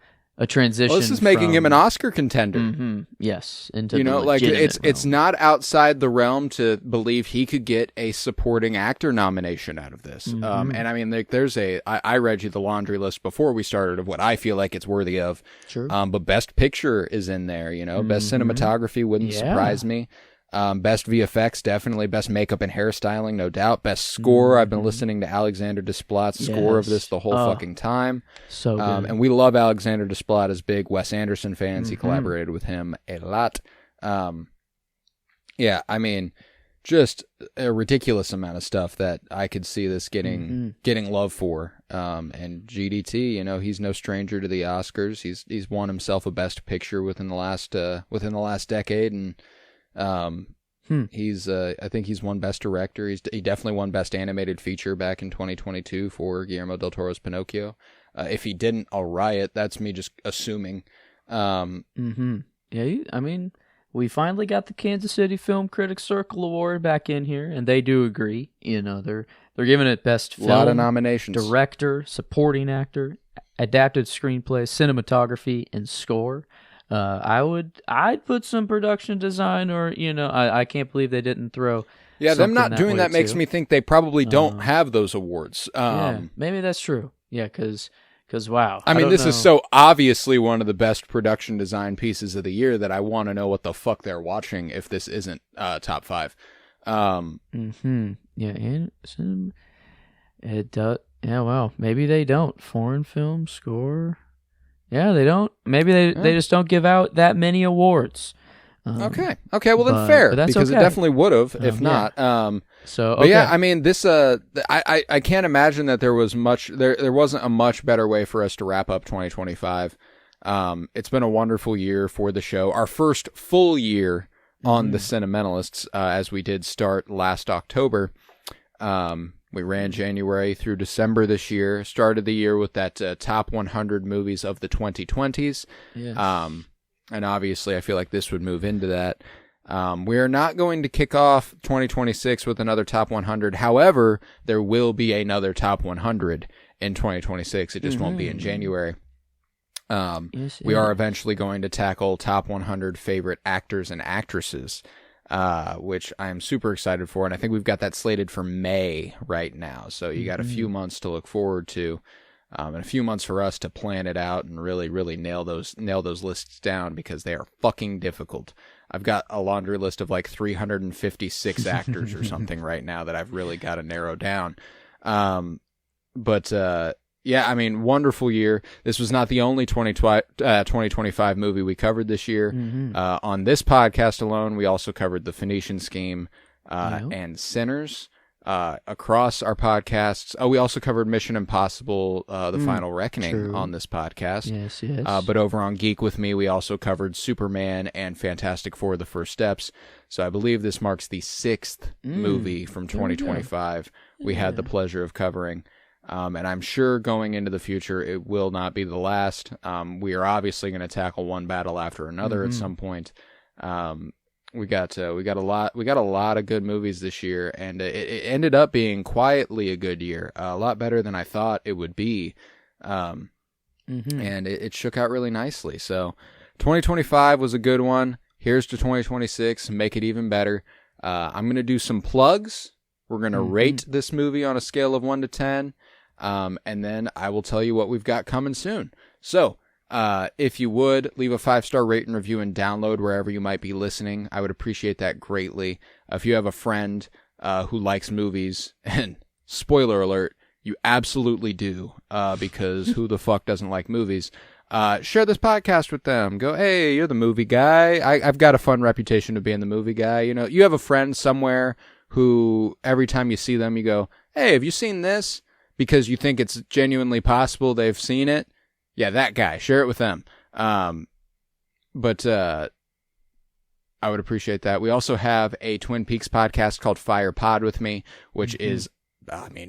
transition. Well, this is making him an Oscar contender. Yes, into it's not outside the realm to believe he could get a supporting actor nomination out of this. And I mean, there's I read you the laundry list before we started of what I feel like it's worthy of. Sure. But Best Picture is in there. Best Cinematography wouldn't surprise me. Best VFX, definitely. Best Makeup and Hairstyling, no doubt. Best Score, I've been listening to Alexander Desplat's score of this the whole fucking time. So good. And we love Alexander Desplat as big Wes Anderson fans. He collaborated with him a lot. Yeah, I mean, just a ridiculous amount of stuff that I could see this getting love for. And GDT, he's no stranger to the Oscars. He's won himself a Best Picture within the last decade, and he's I think he's won Best Director. He definitely won Best Animated Feature back in 2022 for Guillermo del Toro's Pinocchio. If he didn't, I'll riot. That's me just assuming. Yeah, I mean, we finally got the Kansas City Film Critics Circle Award back in here, and they do agree. They're giving it Best Film, a lot of nominations, Director, Supporting Actor, Adapted Screenplay, Cinematography, and Score. I'd put some production design, or I can't believe they didn't throw. Yeah, them not doing that makes me think they probably don't have those awards. Yeah, maybe that's true. Yeah, because wow. I mean, this is so obviously one of the best production design pieces of the year that I want to know what the fuck they're watching if this isn't top 5. Yeah, and it does. Yeah, well, maybe they don't. Foreign film score. Yeah, they don't. Maybe they just don't give out that many awards. Okay. Well, then fair, because it definitely would have if not. But yeah, I mean, this. I can't imagine that there was much. There wasn't a much better way for us to wrap up 2025. It's been a wonderful year for the show. Our first full year on the Sentimentalists, as we did start last October. We ran January through December this year. Started the year with that top 100 movies of the 2020s. Yes. And obviously, I feel like this would move into that. We are not going to kick off 2026 with another top 100. However, there will be another top 100 in 2026. It just won't be in January. We are eventually going to tackle top 100 favorite actors and actresses, which I'm super excited for. And I think we've got that slated for May right now. So you got a few months to look forward to. And a few months for us to plan it out and really, really nail those lists down, because they are fucking difficult. I've got a laundry list of like 356 actors or something right now that I've really got to narrow down. Yeah, I mean, wonderful year. This was not the only 2025 movie we covered this year. On this podcast alone, we also covered The Phoenician Scheme and Sinners. Across our podcasts. We also covered Mission Impossible, The Final Reckoning on this podcast. Yes. But over on Geek With Me, we also covered Superman and Fantastic Four: The First Steps. So I believe this marks the 6th movie from 2025 we had the pleasure of covering. And I'm sure going into the future, it will not be the last. We are obviously going to tackle one battle after another at some point. We got a lot of good movies this year, and it ended up being quietly a good year, a lot better than I thought it would be, and it shook out really nicely. So 2025 was a good one. Here's to 2026, make it even better. I'm going to do some plugs. We're going to rate this movie on a scale of 1 to 10, and then I will tell you what we've got coming soon. So if you would, leave a 5-star rate and review and download wherever you might be listening. I would appreciate that greatly. If you have a friend who likes movies, and spoiler alert, you absolutely do, because who the fuck doesn't like movies? Share this podcast with them. Go, hey, you're the movie guy. I've got a fun reputation of being the movie guy. You have a friend somewhere who every time you see them, you go, hey, have you seen this? Because you think it's genuinely possible they've seen it. Yeah, that guy. Share it with them. I would appreciate that. We also have a Twin Peaks podcast called Fire Pod with me, which is,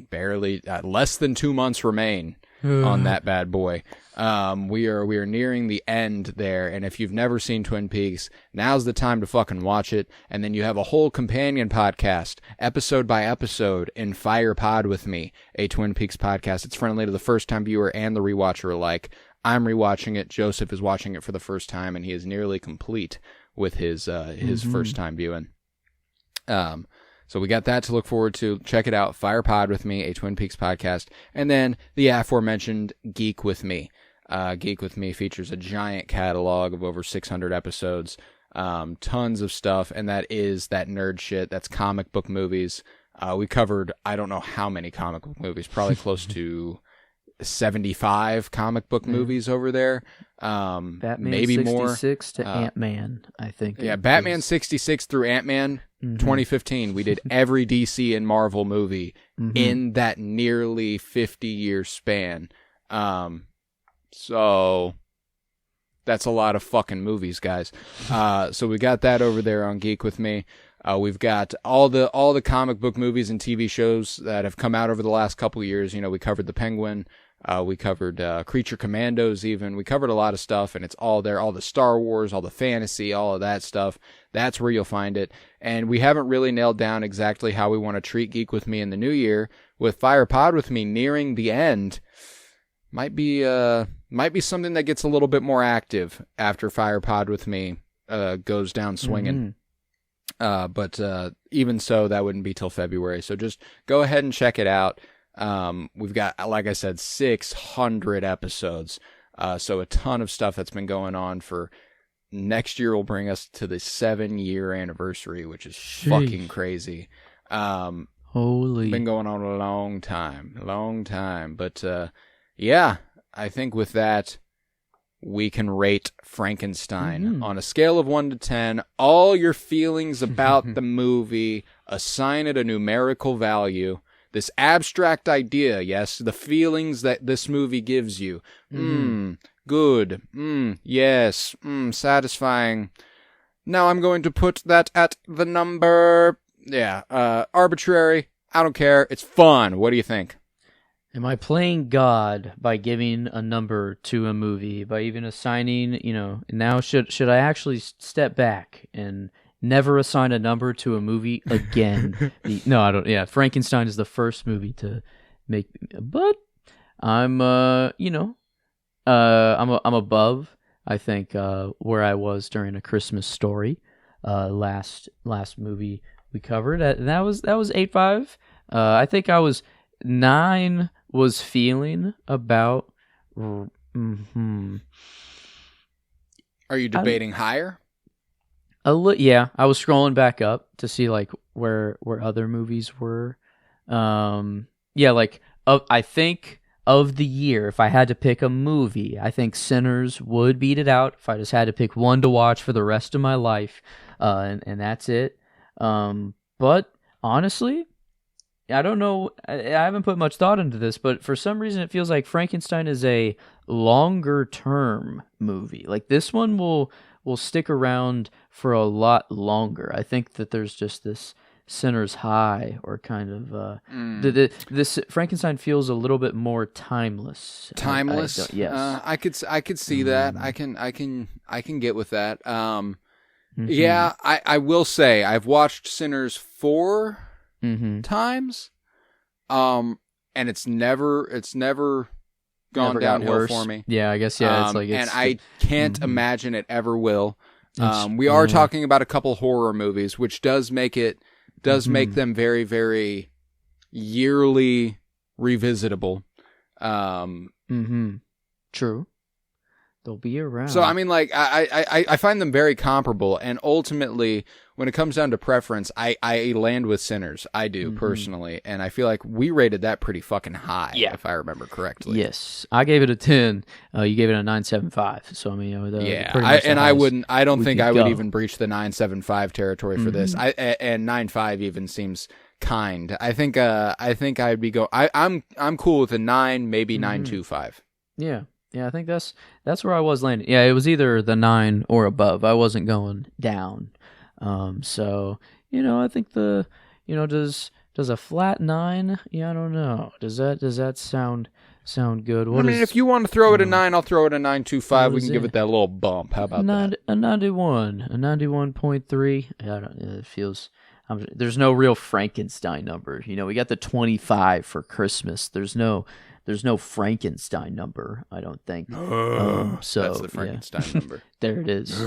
barely less than 2 months remain on that bad boy. We are nearing the end there, and if you've never seen Twin Peaks, now's the time to fucking watch it. And then you have a whole companion podcast, episode by episode, in Fire Pod with me, a Twin Peaks podcast. It's friendly to the first-time viewer and the rewatcher alike. I'm rewatching it. Joseph is watching it for the first time, and he is nearly complete with his first-time viewing. So we got that to look forward to. Check it out. Fire Pod with me, a Twin Peaks podcast. And then the aforementioned Geek with Me. Geek with Me features a giant catalog of over 600 episodes. Tons of stuff. And that is that nerd shit. That's comic book movies. We covered, I don't know how many comic book movies. Probably close to 75 comic book movies over there. Batman maybe 66 more. to Ant-Man, I think. Yeah, Batman 66 through Ant-Man 2015. We did every DC and Marvel movie in that nearly 50-year span. So that's a lot of fucking movies, guys. So we got that over there on Geek with Me. We've got all the comic book movies and TV shows that have come out over the last couple of years. You know, we covered The Penguin. We covered Creature Commandos even. We covered a lot of stuff, and it's all there. All the Star Wars, all the fantasy, all of that stuff. That's where you'll find it. And we haven't really nailed down exactly how we want to treat Geek with Me in the new year. With Fire Pod with Me nearing the end, might be something that gets a little bit more active after Fire Pod with Me goes down swinging. But even so, that wouldn't be till February. So just go ahead and check it out. We've got, like I said, 600 episodes. So a ton of stuff that's been going on for next year will bring us to the 7-year anniversary, which is fucking crazy. Holy. Been going on a long time. But, yeah, I think with that, we can rate Frankenstein on a scale of 1 to 10. All your feelings about the movie, assign it a numerical value. This abstract idea, yes, the feelings that this movie gives you. Good. Yes. Satisfying. Now I'm going to put that at the number. Yeah. Arbitrary. I don't care. It's fun. What do you think? Am I playing God by giving a number to a movie, by even assigning, now should I actually step back and never assign a number to a movie again? No, I don't. Yeah, Frankenstein is the first movie to make, but I'm, I'm above, I think, where I was during A Christmas Story, last movie we covered. That was 8.5. I think I was 9. Was feeling about. Are you debating higher? Yeah, I was scrolling back up to see like where other movies were. I think of the year, if I had to pick a movie, I think Sinners would beat it out. If I just had to pick one to watch for the rest of my life, and that's it. But honestly, I don't know. I haven't put much thought into this, but for some reason it feels like Frankenstein is a longer term movie. Like this one will stick around for a lot longer. I think that there's just this Sinner's high, or kind of this Frankenstein feels a little bit more timeless. Timeless. Yes. I could see that. I can get with that. Yeah, I will say I've watched Sinners 4 times, and it's never gone downhill for me. Yeah, I guess it's like, and I can't imagine it ever will. We are talking about a couple horror movies, which does make them very, very yearly revisitable. True. They'll be around. So, I mean, like, I find them very comparable, and ultimately, when it comes down to preference, I land with Sinners. I do, personally, and I feel like we rated that pretty fucking high, if I remember correctly. Yes. I gave it a 10. You gave it a 9.75, so, I mean, I don't think I would even breach the 9.75 territory for this. And 9.5 even seems kind. I think I'd be I'm cool with a 9, maybe 9.25. Yeah. Yeah, I think that's where I was landing. Yeah, it was either the 9 or above. I wasn't going down. So I think does a flat 9? Yeah, I don't know. Does that sound good? I mean, if you want to throw it a 9, I'll throw it a 9.25. We can give it that little bump. How about that? A 91.3. I don't. It feels. There's no real Frankenstein number. We got the 25 for Christmas. There's no Frankenstein number, I don't think. So that's the Frankenstein number. There it is.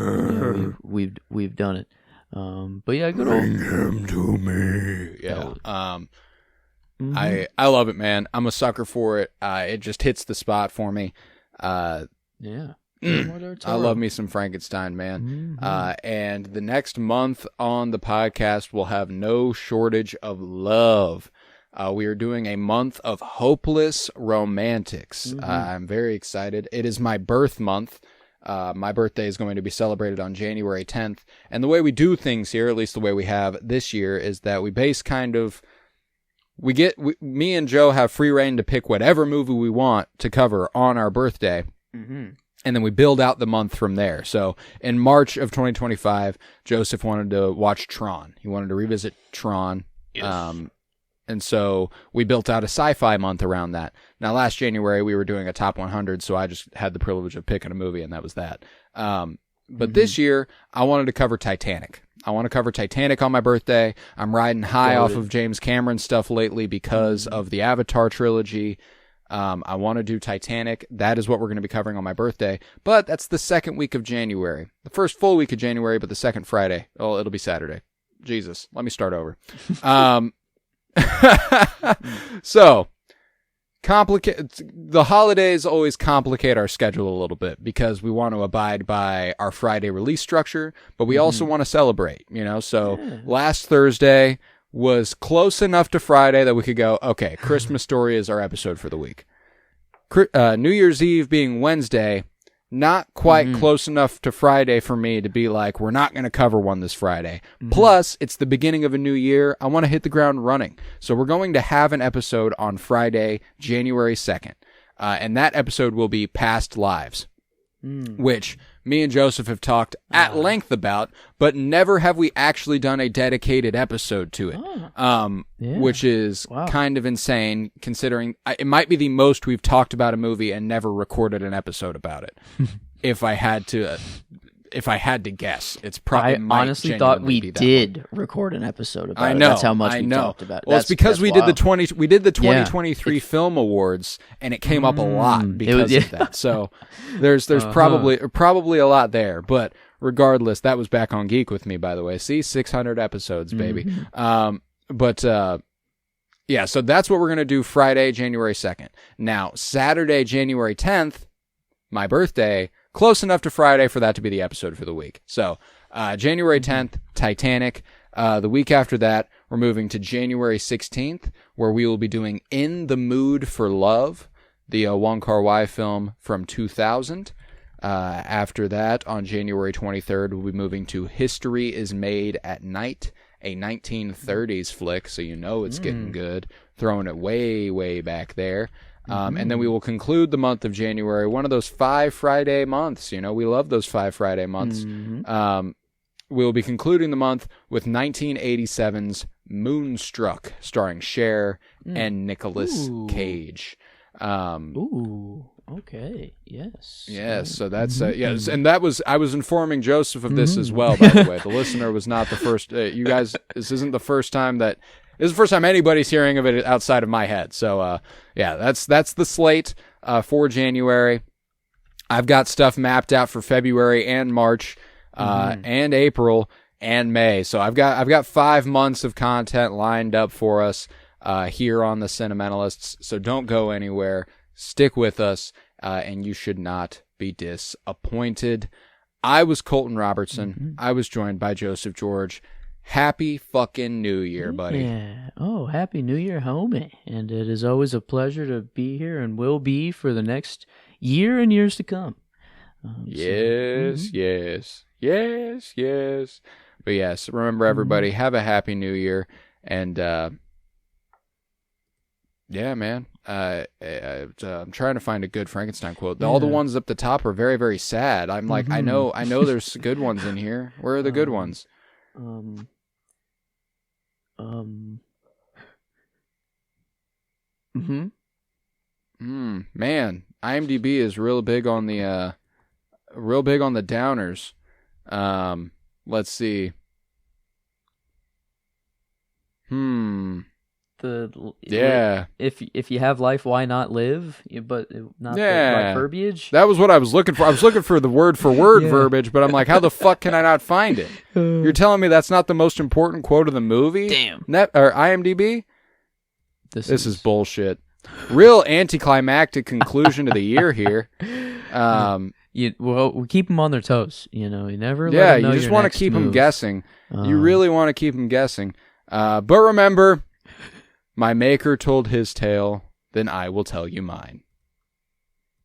We've done it. But yeah, good old. Bring him to me. Yeah. I love it, man. I'm a sucker for it. It just hits the spot for me. Yeah. I love me some Frankenstein, man. And the next month on the podcast will have no shortage of love. We are doing a month of hopeless romantics. I'm very excited. It is my birth month. My birthday is going to be celebrated on January 10th. And the way we do things here, at least the way we have this year, is that we base me and Joe have free reign to pick whatever movie we want to cover on our birthday. And then we build out the month from there. So in March of 2025, Joseph wanted to watch Tron. He wanted to revisit Tron. Yes. And so we built out a sci-fi month around that. Now, last January, we were doing a top 100, so I just had the privilege of picking a movie, and that was that. But this year, I wanted to cover Titanic. I want to cover Titanic on my birthday. I'm riding high off of James Cameron stuff lately because of the Avatar trilogy. I want to do Titanic. That is what we're going to be covering on my birthday. But that's the second week of January. The first full week of January, but the second Friday. Oh, it'll be Saturday. Jesus, let me start over. So, the holidays always complicate our schedule a little bit because we want to abide by our Friday release structure, but we also want to celebrate, So last Thursday was close enough to Friday that we could go, okay, Christmas Story is our episode for the week. New Year's Eve being Wednesday, not quite close enough to Friday for me to be like, we're not going to cover one this Friday. Plus, it's the beginning of a new year. I want to hit the ground running. So we're going to have an episode on Friday, January 2nd. And that episode will be Past Lives, which me and Joseph have talked at length about, but never have we actually done a dedicated episode to it, which is kind of insane considering it might be the most we've talked about a movie and never recorded an episode about it. If I had to guess, it's probably. I honestly thought we did record an episode about it. That's how much we talked about it. Well, it's because we did the 2023 Film Awards, and it came up a lot because of that. So there's probably a lot there. But regardless, that was back on Geek with me, by the way. See, 600 episodes, baby. So that's what we're gonna do Friday, January 2nd. Now, Saturday, January 10th, my birthday. Close enough to Friday for that to be the episode for the week. So, January 10th, Titanic. The week after that, we're moving to January 16th, where we will be doing In the Mood for Love, the Wong Kar-wai film from 2000. After that, on January 23rd, we'll be moving to History is Made at Night, a 1930s flick, so it's getting good. Throwing it way, way back there. And then we will conclude the month of January, one of those 5 Friday months. We love those 5 Friday months. We'll be concluding the month with 1987's Moonstruck, starring Cher and Nicolas Cage. Okay. Yes. Yes. So that's yes, and that was I was informing Joseph of this as well. By the way, the listener was not the first. You guys, this isn't the first time that. This is the first time anybody's hearing of it outside of my head. So, that's the slate for January. I've got stuff mapped out for February and March, and April and May. So I've got 5 months of content lined up for us here on the Cinementalists. So don't go anywhere. Stick with us, and you should not be disappointed. I was Colton Robertson. I was joined by Joseph George. Happy fucking New Year, buddy. Yeah. Oh, Happy New Year, homie. And it is always a pleasure to be here and will be for the next year and years to come. Yes. But yes, remember everybody, have a Happy New Year. And, yeah, man. I'm trying to find a good Frankenstein quote. All the ones up the top are very, very sad. I'm like, I know there's good ones in here. Where are the good ones? Man, IMDb is real big on the downers. Let's see. Yeah. If you have life, why not live? But not the right verbiage. That was what I was looking for. I was looking for the word for word verbiage, but I'm like, how the fuck can I not find it? You're telling me that's not the most important quote of the movie? Damn. Or IMDb? This is bullshit. Real anticlimactic conclusion to the year here. We keep them on their toes. You never. Yeah, let them know you just want to keep them guessing. You really want to keep them guessing. But remember, my maker told his tale, then I will tell you mine.